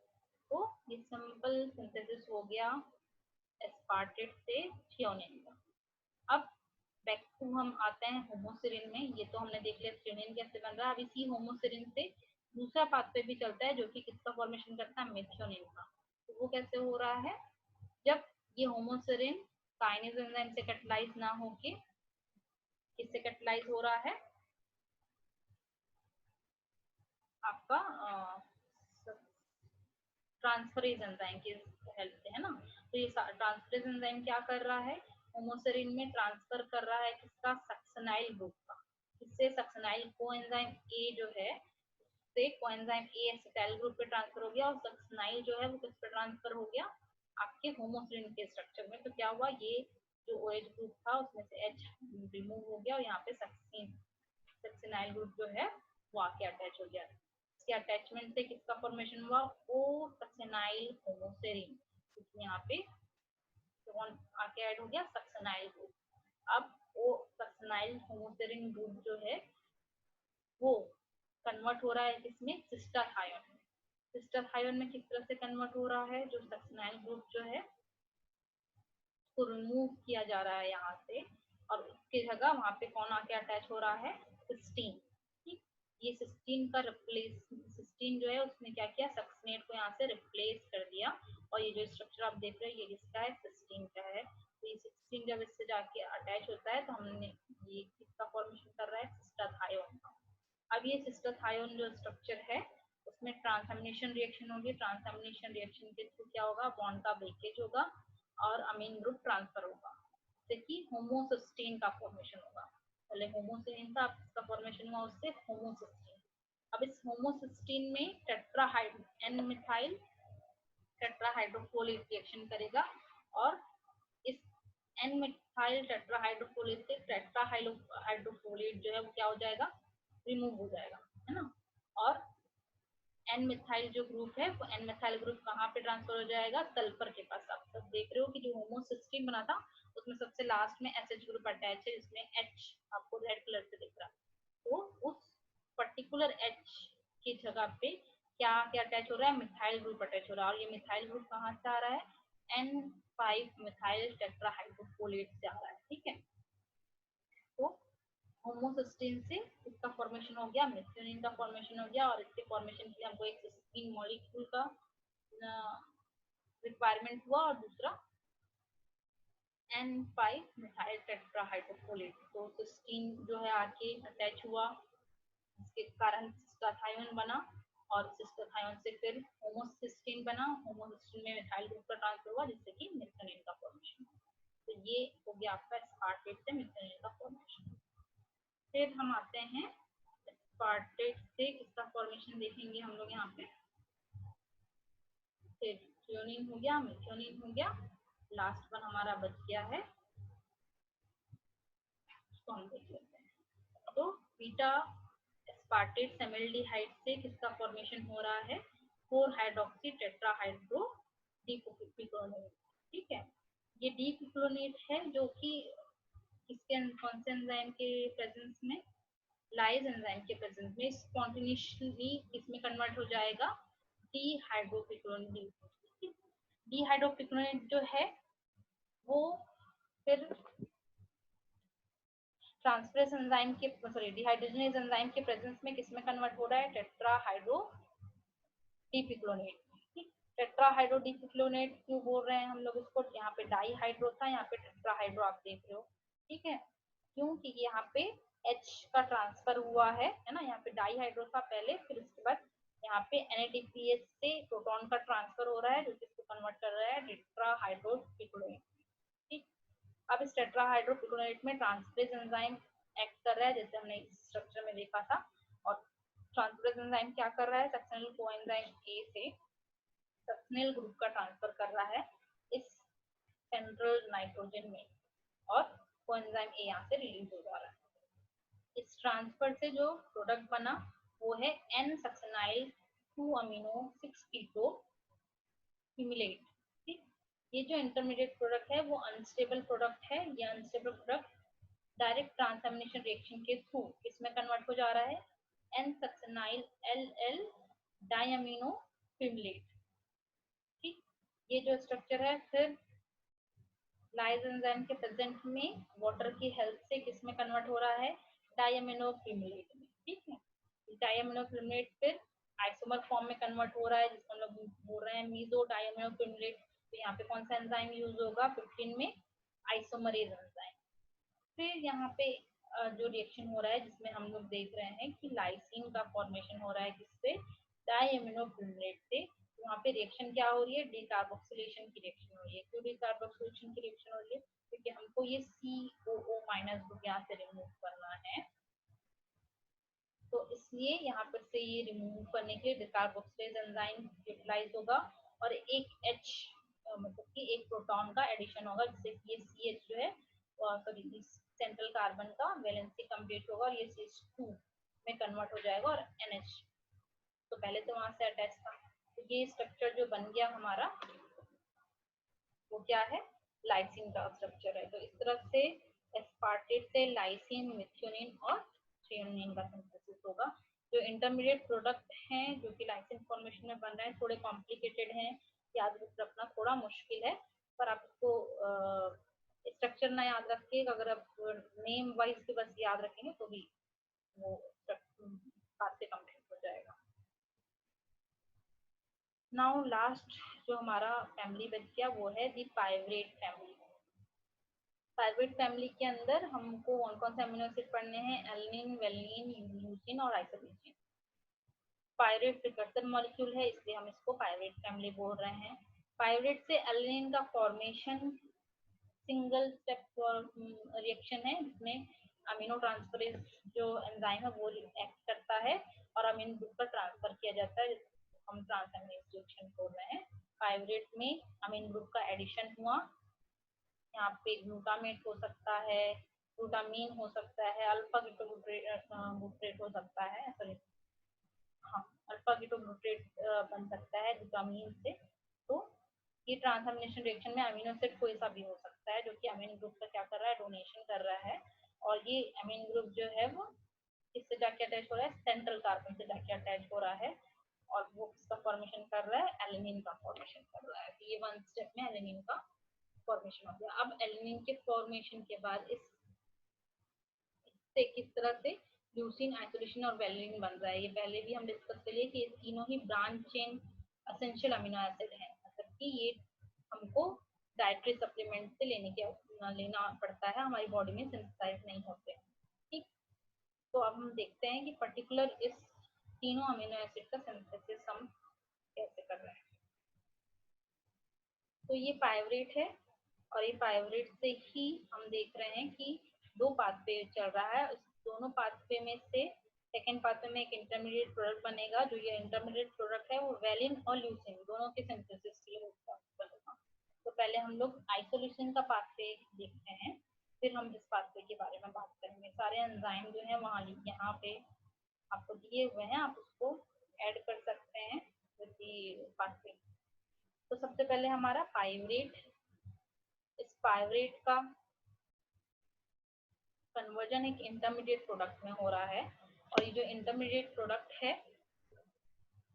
तो ये सिंपल सिंथेसिस हो गया एस्पार्टेट से थ्रियोनिन का। अब बैक टू हम आते हैं होमोसेरिन में। ये तो हमने देख लिया थ्रियोनिन कैसे बन रहा है। अब इसी होमोसेरिन से दूसरा पाथवे भी चलता है, जो कि किसका फॉर्मेशन करता है, मेथियोनिन का। तो वो कैसे हो रहा है, जब ये होमोसेरिन काइनेज एंजाइम से कैटलाइज ना होके किससे कैटलाइज हो रहा है, आपका ट्रांसफरेज एंजाइम की हेल्प से, है ना। तो ये ट्रांसफरेज एंजाइम क्या कर रहा है, होमोसेरिन में ट्रांसफर कर रहा है किसका, सक्सेनाइल ग्रुप का। इससे सक्सेनाइल कोएंजाइम ए जो है, से कोएंजाइम ए एसिटाइल ग्रुप पे ट्रांसफर हो गया, और सक्सेनाइल जो है वो किस पे ट्रांसफर हो गया, आपके होमोसेरिन के स्ट्रक्चर में। तो क्या हुआ, ये जो OH ग्रुप था उसमें से H रिमूव हो गया और यहाँ पे सक्सेनाइल ग्रुप जो है वो आके अटैच हो गया। इसके अटैचमेंट से किसका फॉर्मेशन हुआ, ओ सक्सेनाइल होमोसेरिन। यहाँ पे कौन आके ऐड हो गया, सक्सेनाइल ग्रुप। अब ओ सक्सेनाइल होमोसेरिन ग्रुप जो है वो कन्वर्ट हो रहा है किसमें, सिस्टर आयन में। सिस्टर आयन में किस तरह से कन्वर्ट हो रहा है, जो सक्सेनाइल ग्रुप जो है उसको रिमूव किया जा रहा है यहाँ से, और उसकी जगह वहाँ पे कौन आके अटैच हो रहा है, सिस्टीन। ठीक, ये सिस्टीन का रिप्लेस, सिस्टीन जो है उसने क्या किया, सक्सीनेट को यहाँ से रिप्लेस कर दिया। और ये जो स्ट्रक्चर आप देख रहे हैं ये किसका है, सिस्टीन का है। तो ये सिस्टीन जब इससे जाके अटैच होता है तो हमने ये किसका फॉर्मेशन कर रहा है, सिस्टर थायोन का। अब ये सिस्टर थायोन जो स्ट्रक्चर है उसमें ट्रांसएमिनेशन रिएक्शन होगी। ट्रांसएमिनेशन रिएक्शन के थ्रू क्या होगा, बॉन्ड का ब्रेकेज होगा और अमीन ग्रुप ट्रांसफर होगा, जैसे कि होमोसिस्टीन का फॉर्मेशन होगा। पहले होमोसिस्टीन था, अब इसका फॉर्मेशन हुआ उससे होमोसिस्टीन। अब इस होमोसिस्टीन में टेट्राहाइड एन मिथाइल टेट्राहाइड्रोफोलेट रिएक्शन करेगा, और इस एन मिथाइल टेट्राहाइड्रोफोलेट से टेट्राहाइड्रोफोलेट जो है वो क्या हो जाएगा, रिमूव हो जाएगा, है ना। और एन मिथाइल जो ग्रुप है वो एन मिथाइल ग्रुप कहाँ पे ट्रांसफर हो जाएगा, सल्फर के पास। आप सब देख रहे हो कि जो होमोसिस्टीन बना था उसमें सबसे लास्ट में एसएच ग्रुप अटैच है, जिसमें एच आपको रेड कलर से दिख रहा है। तो उस पर्टिकुलर एच की जगह पे क्या क्या अटैच हो रहा है, मिथाइल ग्रुप अटैच हो रहा है। और ये मिथाइल ग्रुप कहाँ से आ रहा है, N5 मिथाइल टेट्राहाइड्रोफोलेट से आ रहा है। ठीक है, तो होमोसिस्टीन से इसका फॉर्मेशन हो गया, मेथियोनिन का फॉर्मेशन हो गया। और इसके फॉर्मेशन के लिए हमको एक सिस्टीन मॉलिक्यूल का रिक्वायरमेंट हुआ, और दूसरा N5 मिथाइल टेट्राहाइड्रोफोलेट। तो सिस्टीन जो है आके अटैच हुआ, जिसके कारण सिस्टाथायोन बना, और सिस्टाथायोन से फिर होमोसिस्टीन बना। होमोसिस्टीन में मिथाइल ग्रुप का ट्रांसफर हुआ, जिससे कि मेथियोनिन का फॉर्मेशन। तो ये हो गया आपका एस्पार्टेट से मेथियोनिन का फॉर्मेशन। फिर हम आते हैं एस्पार्टेट से किसका फॉर्मेशन देखेंगे हम लोग यहाँ पे। फिर थ्रियोनिन हो गया, मेथियोनिन हो गया, लास्ट वन हमारा बच गया है, उसको हम देख लेते हैं। तो बीटा एस्पार्टेट सेमिल्डिहाइड से किसका फॉर्मेशन हो रहा है, 4 हाइड्रोक्सी टेट्राहाइड्रो डीपिक्लोनेट। ठीक है, ये डीपिक्लोनेट है जो कि किसके कौन से एंजाइम के प्रेजेंस में, लाइज एंजाइम के प्रेजेंस में स्पॉन्टेनियसली इसमें कन्वर्ट हो जाएगा डीहाइड्रोपिक्लोनेट। डीहाइड्रोपिक्लोनेट जो है वो फिर ट्रांसफरेस एंजाइम के सॉरी डिहाइड्रोजनेज एंजाइम के प्रेजेंस में किसमें कन्वर्ट हो रहा है, टेट्राहाइड्रो डीपिक्लोनेट। टेट्राहाइड्रो डीपिक्लोनेट क्यों बोल रहे हैं हम लोग इसको, यहाँ पे डाईहाइड्रो था, यहाँ पे टेट्राहाइड्रो आप देख रहे हो। ठीक है, क्योंकि यहाँ पे H का ट्रांसफर हुआ है ना, यहाँ पे डाईहाइड्रो था पहले, फिर उसके बाद यहाँ पे NADPH से प्रोटॉन का ट्रांसफर हो रहा है जो इसको कन्वर्ट कर रहा है टेट्राहाइड्रो डीपिक्लोनेट। ठीक, अब इस टेट्राहाइड्रोपिक्लोनेट में ट्रांसफरेज एंजाइम एक्ट कर रहा है जैसे हमने इस स्ट्रक्चर में देखा था, और ट्रांसफरेज एंजाइम क्या कर रहा है, सक्सेनल कोएंजाइम ए से सक्सेनल ग्रुप का ट्रांसफर कर रहा है इस सेंट्रल नाइट्रोजन में, और कोएंजाइम ए यहाँ से रिलीज हो जा रहा है। इस ट्रांसफर से जो प्रोडक्ट बना वो है एन सक्सेनाइल 2 अमीनो 6 कीटो क्यूमुलेट। ठीक, ये जो इंटरमीडिएट प्रोडक्ट है वो अनस्टेबल प्रोडक्ट है। ये unstable product direct transamination reaction के थ्रू इसमें कन्वर्ट हो जा रहा है N सक्सेनाइल L L diamino cumulate. ठीक, ये जो स्ट्रक्चर है फिर लाइज एंजाइम के प्रेजेंट में वाटर की हेल्प से किसमें कन्वर्ट हो रहा है, डायमिनो क्यूमुलेट में। ठीक है, डायमिनो क्यूमुलेट फिर आइसोमर फॉर्म में कन्वर्ट हो रहा है जिसको हम लोग बोल रहे हैं मीजो डायमिनो क्यूमुलेट। तो यहाँ पे कौन सा एंजाइम यूज होगा, 15 में आइसोमरेज एंजाइम। फिर यहाँ पे जो रिएक्शन हो रहा है जिसमें हम लोग देख रहे हैं कि लाइसिन का फॉर्मेशन हो रहा है किससे, डायमिनो क्यूमुलेट से। वहाँ पे रिएक्शन क्या हो रही है, डीकार्बोक्सिलेशन की रिएक्शन हो रही है। क्यों डीकार्बोक्सिलेशन की रिएक्शन हो रही है, क्योंकि हमको ये COO माइनस ग्रुप यहाँ से रिमूव करना है, तो इसलिए यहाँ पर से ये रिमूव करने के लिए डिकार्बोक्सिलेज एंजाइम यूटिलाइज होगा, और एक H मतलब कि एक प्रोटॉन का एडिशन होगा जिससे कि ये CH जो है सॉरी सेंट्रल कार्बन का वैलेंसी कंप्लीट होगा और ये CH2 में कन्वर्ट हो जाएगा और NH तो पहले तो वहां से अटैच था। तो ये स्ट्रक्चर जो बन गया हमारा वो क्या है, लाइसिन का स्ट्रक्चर है। तो इस तरह से एस्पार्टेट से लाइसिन, मिथ्योनिन और थ्रेओनिन का सिंथेसिस होगा। जो इंटरमीडिएट प्रोडक्ट हैं जो कि लाइसिन फॉर्मेशन में बन रहे हैं थोड़े कॉम्प्लिकेटेड हैं, याद रखना थोड़ा मुश्किल है, पर आपको स्ट्रक्चर ना याद रखिए, अगर आप नेम वाइज के बस याद रखेंगे तो भी वो बात से कंप्लीट हो जाएगा। नाउ लास्ट जो हमारा फैमिली बच गया वो है दी पाइवरेट फैमिली। पाइवरेट फैमिली के अंदर हमको कौन कौन से अमीनो एसिड पढ़ने हैं, एलनिन, वेलिन, ल्यूसीन और आइसोल्यूसिन। पाइवरेट प्रिकर्सर मॉलिक्यूल है इसलिए हम इसको पाइवरेट फैमिली बोल रहे हैं। पाइवरेट से एलनिन का फॉर्मेशन सिंगल स्टेप रिएक्शन है जिसमें अमीनो ट्रांसफरेज जो एंजाइम है वो एक्ट करता है और अमीनो ग्रुप पर ट्रांसफर किया जाता है, हम ट्रांसएमिनेज रिएक्शन बोल रहे हैं। पाइवरेट में अमीनो ग्रुप का एडिशन हुआ, यहाँ पे ग्लूटामेट हो सकता है, ग्लूटामीन हो सकता है, अल्फा कीटोग्लूट्रेट हो सकता है, सॉरी हाँ अल्फा कीटोग्लूट्रेट बन सकता है ग्लूटामीन से। तो ये ट्रांसएमिनेशन रिएक्शन में अमीनो एसिड कोई सा भी हो सकता है जो कि अमीनो ग्रुप का क्या कर रहा है, डोनेशन कर रहा है, और ये अमीनो ग्रुप जो है वो किससे जाके अटैच हो रहा है, सेंट्रल कार्बन से जाके अटैच हो रहा है, और वो किसका फॉर्मेशन कर रहा है, एलेनिन का फॉर्मेशन कर रहा है। तो ये वन स्टेप में एलेनिन का फॉर्मेशन हो गया। अब एलेनिन के फॉर्मेशन के बाद इससे किस तरह से ल्यूसीन, आइसोल्यूसिन और वेलिन बन रहा है, ये पहले भी हम डिस्कस करिए कि ये तीनों ही branch chain essential amino acid हैं, मतलब कि ये हमको डाइटरी सप्लीमेंट से लेना पड़ता है, हमारी बॉडी में सिंथेसाइज नहीं होते। ठीक, तो अब हम देखते हैं कि पर्टिकुलर इस तीनों अमीनो एसिड का सिंथेसिस हम कैसे कर रहे हैं। तो ये पाइवरेट है और ये पाइवरेट से ही हम देख रहे हैं कि दो पाथवे चल रहा है, उस दोनों पाथवे में से सेकेंड पाथवे में एक इंटरमीडिएट प्रोडक्ट बनेगा, जो ये इंटरमीडिएट प्रोडक्ट है वो वेलिन और ल्यूसीन दोनों के सिंथेसिस के लिए बनेगा। तो पहले हम लोग आइसोल्यूसिन का पाथवे देखते हैं, फिर हम इस पाथवे के बारे में बात करेंगे। सारे एंजाइम जो है वहाँ यहाँ पे आपको दिए हुए हैं, आप उसको ऐड कर सकते हैं पाथवे। तो सबसे पहले हमारा पाइवरेट, इस पाइवरेट का कन्वर्जन एक इंटरमीडिएट प्रोडक्ट में हो रहा है, और ये जो इंटरमीडिएट प्रोडक्ट है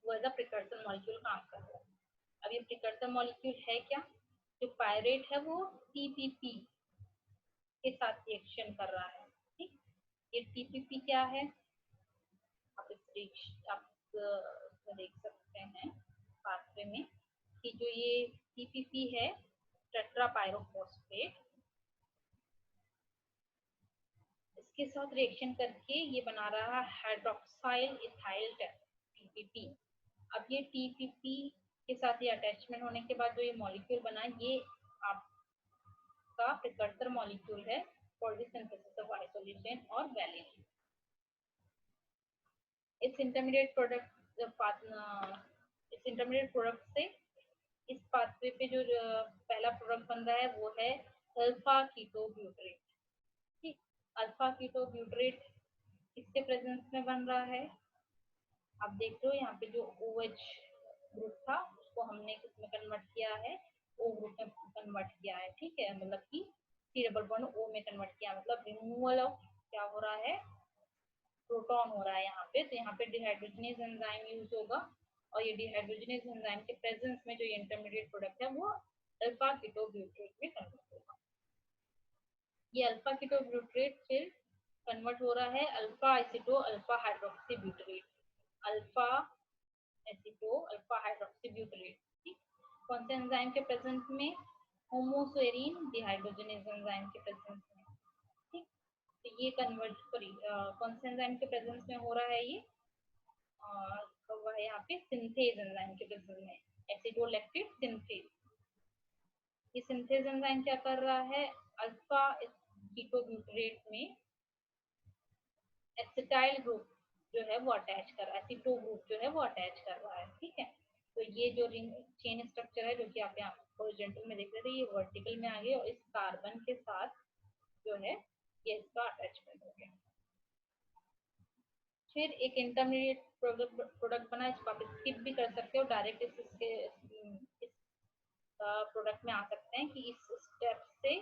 वो एज अ प्रिकर्सर मॉलिक्यूल काम कर रहा है। अब ये प्रिकर्सर मॉलिक्यूल है क्या? जो पायरेट है वो टीपीपी के साथ रिएक्शन कर रहा है। ठीक, ये टीपीपी क्या है? आप इसमें देख सकते हैं पाथवे में कि जो ये टीपीपी है, टेट्रा पायरोफॉस्फेट, इसके साथ रिएक्शन करके ये बना रहा है हाइड्रोक्साइल इथाइल टीपीपी। अब ये टीपीपी के साथ ये अटैचमेंट होने के बाद जो ये मॉलिक्यूल बना, ये आपका प्रिकर्सर मॉलिक्यूल है for the synthesis of isoleucine और वैलिन। इस इंटरमीडिएट प्रोडक्ट से इस पाथवे पे जो पहला प्रोडक्ट बन रहा है वो है अल्फा कीटो ब्यूटरेट। ठीक, अल्फा कीटो ब्यूटरेट किसके प्रेजेंस में बन रहा है? आप देख रहे हो यहाँ पे जो OH ग्रुप था उसको हमने किसमें कन्वर्ट किया है? O ग्रुप में कन्वर्ट किया है। ठीक है, मतलब कि C डबल बॉन्ड O में कन्वर्ट किया, मतलब रिमूवल ऑफ क्या हो रहा है? प्रोटॉन हो रहा है यहाँ पे। तो यहाँ पे डिहाइड्रोजनेज एंजाइम यूज होगा, और ये डिहाइड्रोजनेज एंजाइम के प्रेजेंस में जो ये इंटरमीडिएट प्रोडक्ट है वो अल्फा कीटो ब्यूटरेट में कन्वर्ट होगा। ये अल्फा कीटो ब्यूटरेट फिर कन्वर्ट हो रहा है alpha aceto alpha hydroxy butyrate, alpha aceto alpha hydroxy butyrate. ठीक, कौन से एंजाइम के प्रेजेंस में? होमोसेरीन डिहाइड्रोजनेज एंजाइम के प्रेजेंस में। ठीक, तो ये कन्वर्ट सॉरी कौन से एंजाइम के प्रेजेंस में हो रहा है? ये हुआ है यहाँ पे सिंथेज एंजाइम के प्रेजेंस में, एसिडोलैक्टिक सिंथेज। ये सिंथेज एंजाइम क्या कर रहा है? अल्फा कीटोब्यूटरेट में एसिटाइल ग्रुप जो है वो अटैच कर रहा है, एसिटो ग्रुप जो है वो अटैच कर रहा है। ठीक है, तो ये जो रिंग चेन स्ट्रक्चर है जो कि आप यहाँ हॉरिजॉन्टल में देख रहे थे, ये वर्टिकल में आ गई और इस कार्बन के साथ जो है ये इसका अटैचमेंट हो गया। फिर एक इंटरमीडिएट प्रोडक्ट बना, इसको आप स्किप भी कर सकते हो, डायरेक्ट इस प्रोडक्ट में आ सकते हैं कि इस स्टेप से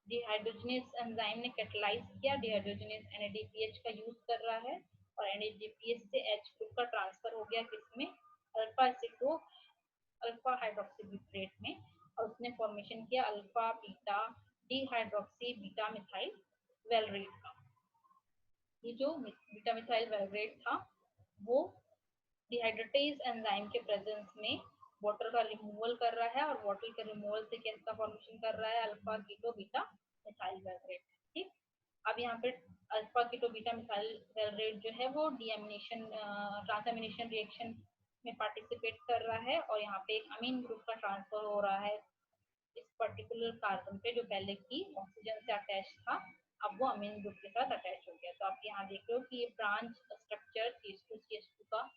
डिहाइड्रोजनेज एंजाइम ने कैटलाइज किया, डिहाइड्रोजनेज NADPH का यूज कर रहा है और NADPH से H ग्रुप का ट्रांसफर हो गया किसमें? Alpha aceto alpha hydroxy butyrate में, और उसने फॉर्मेशन किया alpha beta dihydroxy beta methyl valerate का। ये जो बीटा मिथाइल वेलरेट था वो डिहाइड्रेटेज एंजाइम के प्रेजेंस में वाटर का रिमूवल कर रहा है, और वाटर के रिमूवल से किसका फॉर्मेशन कर रहा है? Alpha keto beta methyl valerate. ठीक, अब यहाँ पे alpha keto beta methyl valerate जो है वो डीएमिनेशन ट्रांसएमिनेशन रिएक्शन में पार्टिसिपेट कर रहा है, और यहाँ पे एक अमीन ग्रुप का ट्रांसफर हो रहा है इस पर्टिकुलर कार्बन पे जो पहले की ऑक्सीजन से अटैच था, अब वो अमीन ग्रुप के साथ अटैच हो गया। तो आप यहाँ देख रहे हो कि ये ब्रांच स्ट्रक्चर CH2 का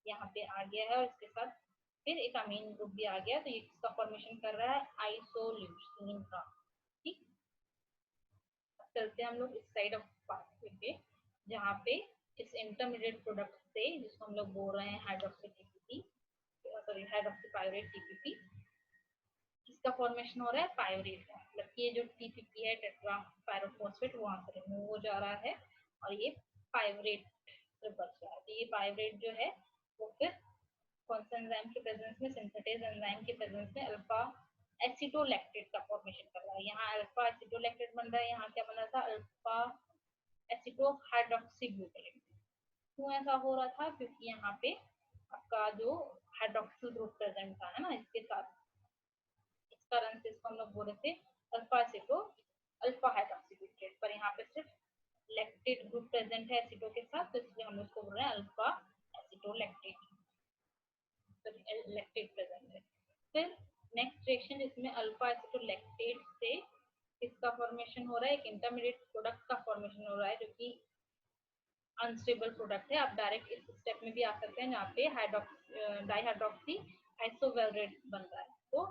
यहाँ पे आ गया है, और इसके साथ फिर एक अमीन ग्रुप भी आ गया, तो ये इसका फॉर्मेशन कर रहा है आइसोल्यूसिन का। ठीक, चलते हैं हम लोग इस साइड ऑफ पाथवे पे, जहाँ पे इस इंटरमीडिएट प्रोडक्ट से जिसको हम लोग बोल रहे हैं hydroxy TPP, sorry hydroxy pirate TPP, इसका फॉर्मेशन हो रहा है पायरेट का, मतलब ये जो टीपीपी है टेट्रा पायरोफॉस्फेट वहां से रिमूव हो जा रहा है और ये पायरेट बच रहा है। तो ये पायरेट जो है वो फिर कौन सा एंजाइम के प्रेजेंस में? सिंथेटेज एंजाइम के प्रेजेंस में अल्फा एसिटोलैक्टेट का फॉर्मेशन कर रहा है। यहाँ अल्फा एसिटोलैक्टेट बन रहा है, यहाँ क्या बन रहा था? Alpha एसिटो hydroxy ब्यूटेरेट। क्यों ऐसा हो रहा था? क्योंकि यहाँ पे आपका जो हाइड्रोक्सिल ग्रुप प्रेजेंट था है ना इसके साथ, इस कारण से इसको हम लोग बोल रहे थे अल्फा एसिटो अल्फा हाइड्रोक्सी ब्यूटेरेट, पर यहाँ पे सिर्फ लैक्टेट ग्रुप प्रेजेंट है एसिटो के साथ, तो इसलिए हम इसको बोल रहे हैं अल्फा एसिटोलैक्टेट, लैक्टेट प्रेजेंट है। फिर नेक्स्ट रिएक्शन इसमें अल्फा एसिटोलैक्टेट से किसका फॉर्मेशन हो रहा है? एक इंटरमीडिएट प्रोडक्ट का फॉर्मेशन हो रहा है जो कि अनस्टेबल प्रोडक्ट है। आप डायरेक्ट इस स्टेप में भी आ सकते हैं जहाँ पे डाइहाइड्रोक्सी आइसोवेलरेट बन रहा है। तो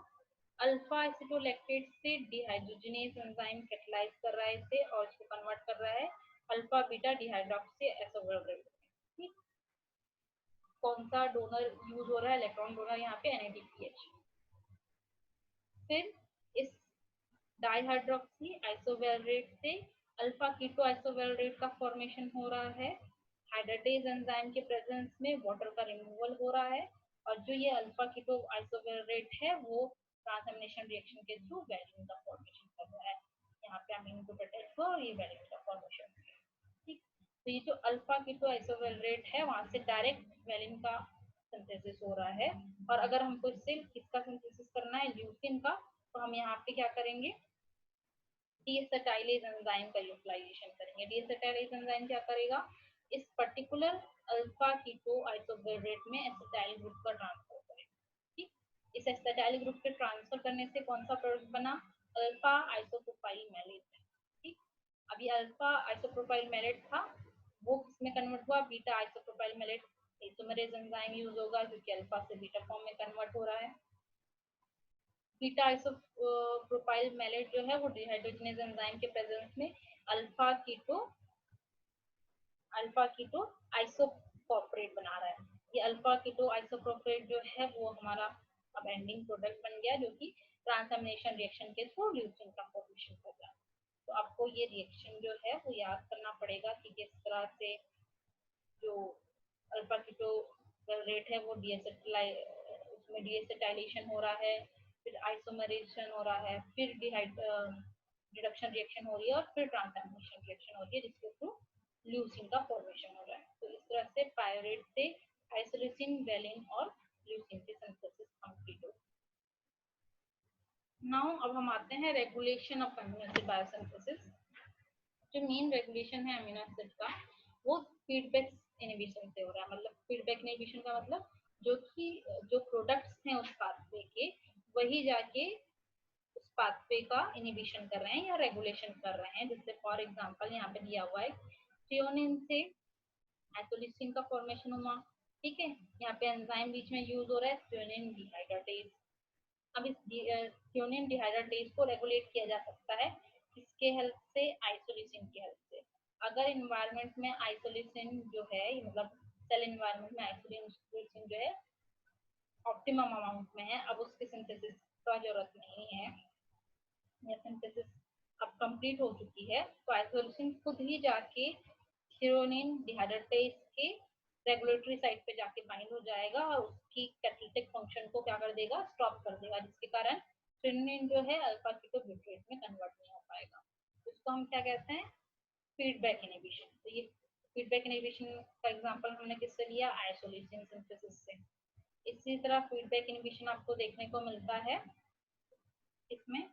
अल्फा एसिटोलैक्टेट से डिहाइड्रोजनेज एंजाइम कैटलाइज कर रहा है इसे और इसको कन्वर्ट कर रहा है अल्फा बीटा डिहाइड्रोक्सी आइसोवेलरेट। ठीक, कौन सा डोनर यूज हो रहा है, इलेक्ट्रॉन डोनर यहाँ पे NADPH। फिर इस डाइहाइड्रोक्सी आइसोवेलेट से अल्फा कीटो आइसोवेलेट का फॉर्मेशन हो रहा है। हाइड्रेटेज एंजाइम के प्रेजेंस में वाटर का रिमूवल हो रहा है, और जो ये अल्फा कीटो आइसोवेलेट है वो ट्रांसएमिनेशन रिएक्शन के थ्रू वैलिन का फॉर्मेशन कर रहा है। यहाँ पे अमीन ग्रुप अटैच हुआ और ये वैलिन का फॉर्मेशन। ठीक, तो ये जो अल्फा कीटो आइसोवेलेट है वहां से डायरेक्ट वैलिन का सिंथेसिस हो रहा है। और अगर हमको इससे किसका सिंथेसिस करना है, ल्यूसिन का, तो हम यहाँ पे क्या करेंगे, डीएसेटाइलेज एंजाइम का यूटिलाइजेशन करेंगे। डीएसेटाइलेज एंजाइम क्या करेगा, इस पर्टिकुलर अल्फा कीटो आइसोवेलेट में एसिटाइल ग्रुप का ट्रांसफर करेगा। ठीक, इस एसिटाइल ग्रुप के ट्रांसफर करने से कौन सा प्रोडक्ट बना, अल्फा आइसोप्रोपाइल मैलेट। ठीक, अभी अल्फा आइसोप्रोपाइल मैलेट था, वो किसमें कन्वर्ट हुआ, beta isopropyl malate. Isomerase enzyme use होगा क्योंकि अल्फा से बीटा फॉर्म में कन्वर्ट हो रहा है। बीटा आइसोप्रोपाइल मैलेट जो है वो डिहाइड्रोजनेज एंजाइम के प्रेजेंस में अल्फा कीटो आइसोप्रोपेट बना रहा है। ये अल्फा कीटो आइसोप्रोपेट जो है वो हमारा अब एंडिंग प्रोडक्ट बन गया, जो कि ट्रांसएमिनेशन रिएक्शन के थ्रू ल्यूसीन का फॉर्मेशन कर रहा है। तो आपको ये रिएक्शन जो है वो याद करना पड़ेगा कि किस तरह से जो अल्फा कीटो रेट है वो उसमें डीएसेटाइलेशन हो रहा है, फिर आइसोमरेशन हो रहा है, फिर रिडक्शन रिएक्शन हो रही है, और फिर ट्रांसएमिनेशन रिएक्शन हो रही है जिसके थ्रू ल्यूसीन का फॉर्मेशन हो रहा है। तो इस तरह से पायरेट से आइसोल्यूसिन, वैलिन और ल्यूसीन के सिंथेसिस कंप्लीट हो। नाउ अब हम आते हैं regulation of amino acid biosynthesis. जो मेन रेगुलेशन है अमीनो एसिड का वो फीडबैक इनहिबिशन से हो रहा है। मतलब फीडबैक इनहिबिशन का मतलब जो कि जो प्रोडक्ट्स हैं उस पाथवे के, वही जाके उस पाथवे का इनहिबिशन कर रहे हैं या रेगुलेशन कर रहे हैं। जैसे फॉर एग्जांपल यहाँ पे दिया हुआ है, थ्रियोनिन से आइसोल्यूसिन का फॉर्मेशन हुआ। ठीक है, यहाँ पे एंजाइम बीच में यूज हो रहा है थ्रियोनिन डिहाइड्रेटेज। अब इस थ्रियोनिन डिहाइड्रेटेज को रेगुलेट किया जा सकता है किसके हेल्प से, आइसोल्यूसिन की हेल्प से। अगर इन्वायरमेंट में आइसोल्यूसिन जो है, मतलब सेल इन्वायरमेंट में आइसोल्यूसिन जो है ऑप्टिमम अमाउंट में है, अब उसके सिंथेसिस का जरूरत नहीं है, या सिंथेसिस अब कंप्लीट हो चुकी है, तो आइसोल्यूसिन खुद ही जाके थ्रियोनिन डिहाइड्रेटेज के रेगुलेटरी साइट पे जाके बाइंड हो जाएगा और उसकी कैटालिटिक फंक्शन को क्या कर देगा, स्टॉप कर देगा, जिसके कारण थ्रियोनिन जो है अल्फा कीटोब्यूटेट में कन्वर्ट नहीं हो पाएगा। इसको हम क्या कहते हैं, फीडबैक इनहिबिशन। तो ये फीडबैक इनहिबिशन का एग्जांपल हमने किससे लिया, आइसोल्यूसिन सिंथेसिस से। इसी तरह फीडबैक इनहिबिशन आपको देखने को मिलता है इसमें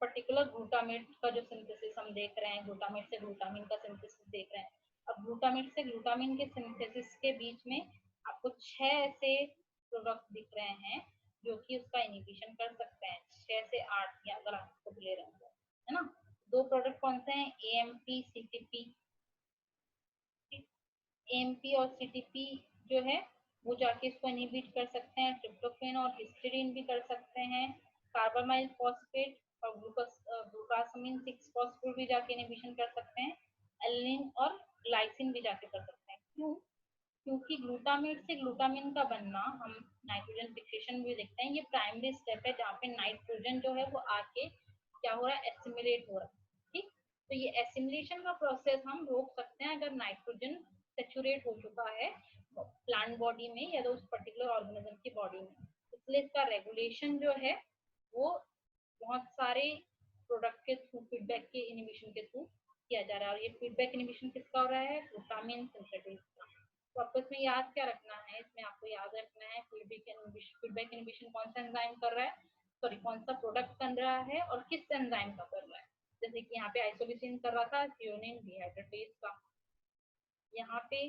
पर्टिकुलर ग्लूटामेट का जो सिंथेसिस हम देख रहे हैं, ग्लूटामेट से ग्लूटामिन का सिंथेसिस देख रहे हैं। अब ग्लूटामेट से ग्लूटामिन के सिंथेसिस के बीच में आपको 6 ऐसे प्रोडक्ट दिख रहे हैं जो कि उसका इनहिबिशन कर सकते हैं, 6 से 8 या अगर आपको ले रहे हैं है ना। दो प्रोडक्ट कौन से हैं, एएमपी सीटीपी। एएमपी और सीटीपी जो है वो जाके इसको इनहिबिट कर सकते हैं, ट्रिप्टोफेन और हिस्टीडीन भी कर सकते हैं, कार्बामाइल फॉस्फेट और ग्लूकासामिन 6 फॉस्फेट भी जाके इनहिबिशन कर सकते हैं, एलिनिन और ग्लाइसिन भी जाके कर सकते हैं। क्यों, क्योंकि ग्लूटामेट से ग्लूटामिन का बनना, हम नाइट्रोजन फिक्सेशन भी देखते हैं, ये प्राइमरी स्टेप है जहाँ पे नाइट्रोजन जो है वो आके क्या हो रहा है, एसिमिलेट हो रहा है। ठीक, तो ये एसिमिलेशन का प्रोसेस हम रोक सकते हैं अगर नाइट्रोजन सेचुरेट हो चुका है प्लांट बॉडी में या तो उस पर्टिकुलर ऑर्गेनिज्म की बॉडी में। इसलिए इसका रेगुलेशन जो है वो बहुत सारे प्रोडक्ट के थ्रू, फीडबैक के इनहिबिशन के थ्रू किया जा रहा है। और ये फीडबैक इनहिबिशन किसका हो रहा है, ग्लूटामिन सिंथेटिक का। तो आपको इसमें याद क्या रखना है, इसमें आपको याद रखना है फीडबैक इनहिबिशन कौन सा एंजाइम कर रहा है, सॉरी कौन सा प्रोडक्ट कर रहा है और किस एंजाइम का कर रहा है। जैसे कि यहाँ पे आइसोल्यूसिन कर रहा था थ्रियोनिन डिहाइड्रेटेज का, यहाँ पे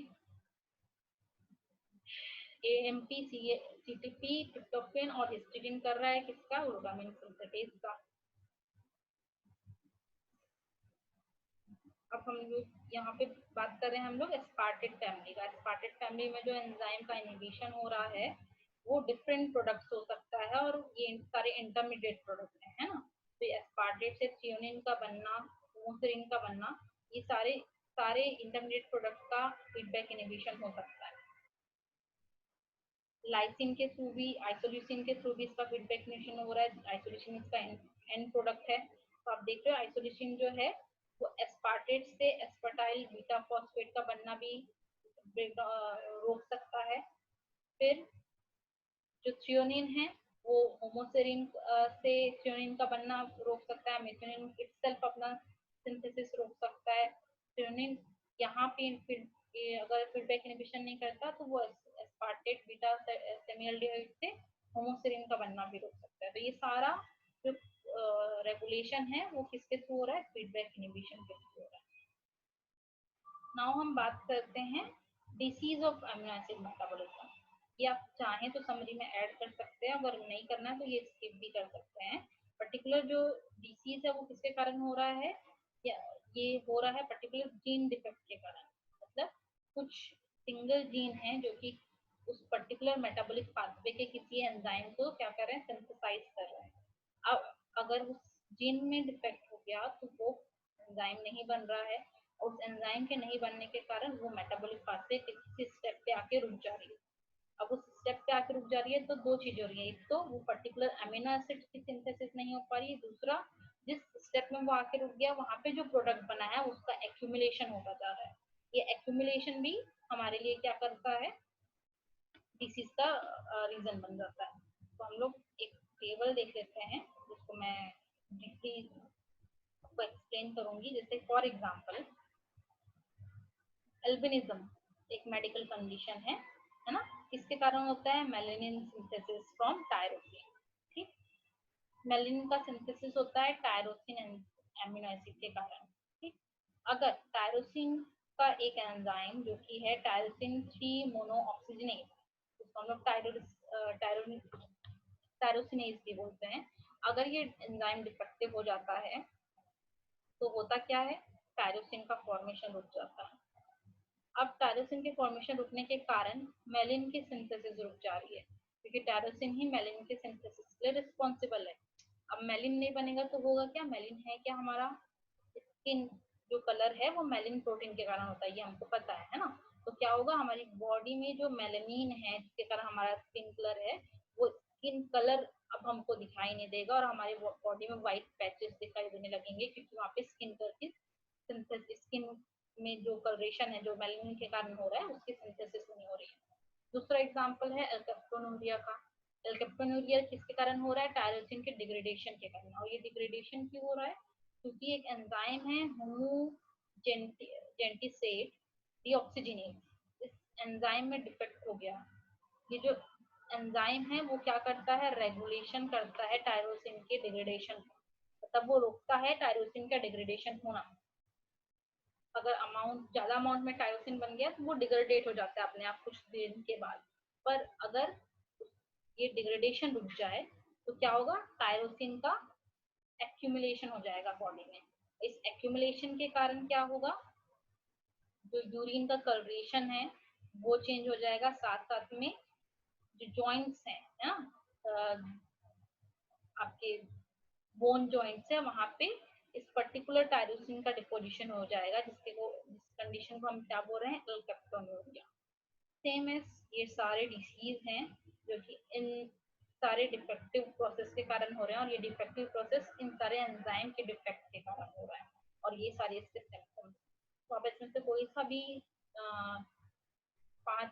एएमपी सीटीपी ट्रिप्टोफेन और हिस्टीडीन कर रहा है किसका, ग्लूटामिन सिंथेटेज का। अब हम लोग यहाँ पे बात कर रहे हैं हम लोग एस्पार्टेट फैमिली का। एस्पार्टेट फैमिली में जो एंजाइम का इनहिबिशन हो रहा है वो डिफरेंट प्रोडक्ट्स हो सकता है, और ये सारे इंटरमीडिएट प्रोडक्ट है ना। तो ये एस्पार्टेट से थ्रियोनिन का बनना, होमोसेरिन का बनना, ये सारे सारे इंटरमीडिएट प्रोडक्ट का फीडबैक इनहिबिशन हो सकता है। लाइसिन के थ्रू भी, आइसोल्यूसिन के थ्रू भी इसका फीडबैक इनिशिएशन हो रहा है। आइसोल्यूसिन इसका एंड प्रोडक्ट है। तो आप देख रहे हो आइसोल्यूसिन जो है वो एस्पार्टेट से एस्पार्टाइल बीटा फॉस्फेट का बनना भी रोक सकता है। फिर जो थ्रियोनिन है वो होमोसेरिन से थ्रियोनिन का बनना रोक सकता है। मेथियोनिन इटसेल्फ अपना सिंथेसिस रोक सकता है। थ्रियोनिन यहाँ पे फिर अगर फीडबैक इनहिबिशन नहीं करता तो वो एस्पार्टेट बीटा सेमीएल्डिहाइड से होमोसेरिन का बनना भी रोक सकता है। तो ये सारा जो रेगुलेशन है वो किसके थ्रू हो रहा है? फीडबैक इनहिबिशन के थ्रू हो रहा है। नाउ हम बात करते हैं disease of amino acid metabolism. ये आप चाहें तो समरी में ऐड कर सकते हैं, अगर नहीं करना है तो ये स्किप भी कर सकते हैं। पर्टिकुलर जो डिसीज है वो किसके कारण हो रहा है? या ये हो रहा है पर्टिकुलर जीन डिफेक्ट के कारण। मतलब कुछ सिंगल जीन है जो कि उस पर्टिकुलर मेटाबॉलिक पाथवे के किसी एंजाइम को क्या कर रहे हैं? सिंथेसाइज कर रहे हैं। अब अगर उस जीन में डिफेक्ट हो गया तो वो एंजाइम नहीं बन रहा है, और उस एंजाइम के नहीं बनने के कारण वो मेटाबॉलिक पाथवे किसी स्टेप पे आके रुक जा रही है। अब उस स्टेप पे आके रुक जा रही है तो दो चीज हो रही है, एक तो वो पर्टिकुलर अमीनो एसिड की सिंथेसिस नहीं हो पा रही है, दूसरा जिस स्टेप में वो आके रुक गया वहां पे जो प्रोडक्ट बना है उसका एक्यूमुलेशन होता जा रहा है। ये एक्यूमुलेशन भी हमारे लिए क्या करता है? डिसीज का रीजन बन जाता है। तो हम लोग एक टेबल देख लेते हैं जिसको मैं ब्रीफली आपको एक्सप्लेन करूंगी। जैसे फॉर एग्जांपल एल्बिनिज्म एक मेडिकल कंडीशन है ना? किसके कारण होता है? Melanin synthesis from tyrosine. ठीक, मेलानिन का सिंथेसिस होता है टायरोसिन एमिनो एसिड के कारण। ठीक, अगर टायरोसिन का एक एंजाइम जो कि है टायरोसिन 3 मोनो ऑक्सीजनेज, जिसको हम लोग टायरोसिनेज भी बोलते हैं, अगर ये एंजाइम डिफेक्टिव हो जाता है तो होता क्या है? टायरोसिन का फॉर्मेशन रुक जाता है। अब टायरोसिन के फॉर्मेशन रुकने के कारण मेलिन की सिंथेसिस रुक जा रही है, क्योंकि टायरोसिन ही मेलिन के सिंथेसिस के लिए रिस्पॉन्सिबल है। अब मेलिन नहीं बनेगा तो होगा क्या? मेलिन है क्या हमारा? स्किन जो कलर है वो मेलिन प्रोटीन के कारण होता है, ये हमको पता है ना? तो क्या होगा? हमारी बॉडी में जो मेलानिन है जिसके कारण हमारा स्किन कलर है, वो स्किन कलर अब हमको दिखाई नहीं देगा और हमारे बॉडी में व्हाइट पैचेस दिखाई देने लगेंगे, क्योंकि वहाँ पे स्किन कलर की सिंथेसिस, स्किन में जो कलरेशन है जो मेलानिन के कारण हो रहा है उसकी सिंथेसिस नहीं हो रही है। दूसरा एग्जांपल है एल्केप्टोनूरिया का। एल्केप्टोनूरिया किसके कारण हो रहा है? टायरोसिन के डिग्रेडेशन के कारण। और ये डिग्रेडेशन क्यों हो रहा है? क्योंकि एक एंजाइम है होमोजेंटिसेट डीऑक्सीजनेज, इस एंजाइम में डिफेक्ट हो गया। ये जो एंजाइम है वो क्या करता है? रेगुलेशन करता है टायरोसिन के डिग्रेडेशन, मतलब वो रोकता है टायरोसिन का डिग्रेडेशन होना। अगर अमाउंट ज्यादा अमाउंट में टायरोसिन बन गया तो वो डिग्रेडेट हो जाता है अपने आप कुछ दिन के बाद। पर अगर ये डिग्रेडेशन रुक जाए तो क्या होगा? टायरोसिन का एक्यूमुलेशन हो जाएगा बॉडी में। इस एक्यूमुलेशन के कारण क्या होगा? जो यूरिन का कलरेशन है वो चेंज हो जाएगा, साथ साथ में जो जॉइंट्स हैं ना, आपके बोन जॉइंट्स है वहां पे इस पर्टिकुलर टायरोसिन का डिपोजिशन हो जाएगा, जिस कंडीशन को हम क्या बोल रहे हैं? एल्केप्टोनूरिया। सेम एज ये सारे डिसीज हैं जो कि इन सारे डिफेक्टिव प्रोसेस के कारण हो रहे हैं, और ये डिफेक्टिव प्रोसेस इन सारे एंजाइम के डिफेक्ट के कारण हो रहा है, और ये सारे इसके सिम्टम्स। तो आप इसमें से कोई सा भी 5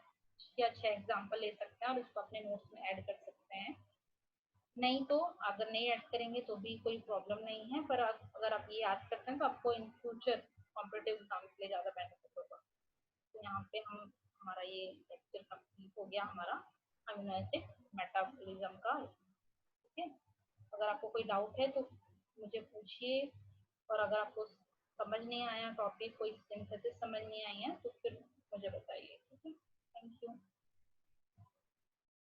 या 6 एग्जाम्पल ले सकते हैं और उसको अपने नोट्स में ऐड कर सकते हैं। नहीं तो अगर नहीं ऐड करेंगे तो भी कोई प्रॉब्लम नहीं है, पर अगर आप ये याद करते हैं तो आपको इन फ्यूचर कॉम्पिटेटिव एग्जाम के लिए ज़्यादा बेनिफिट होगा। तो यहाँ पे हमारा ये लेक्चर कंप्लीट हो गया हमारा अमीनो एसिड मेटाबॉलिज्म का। ठीक है, अगर आपको कोई डाउट है तो मुझे पूछिए, और अगर आपको समझ नहीं आया टॉपिक, कोई सिंथेसिस समझ नहीं आई है तो फिर मुझे बताइए। ठीक है, थैंक यू।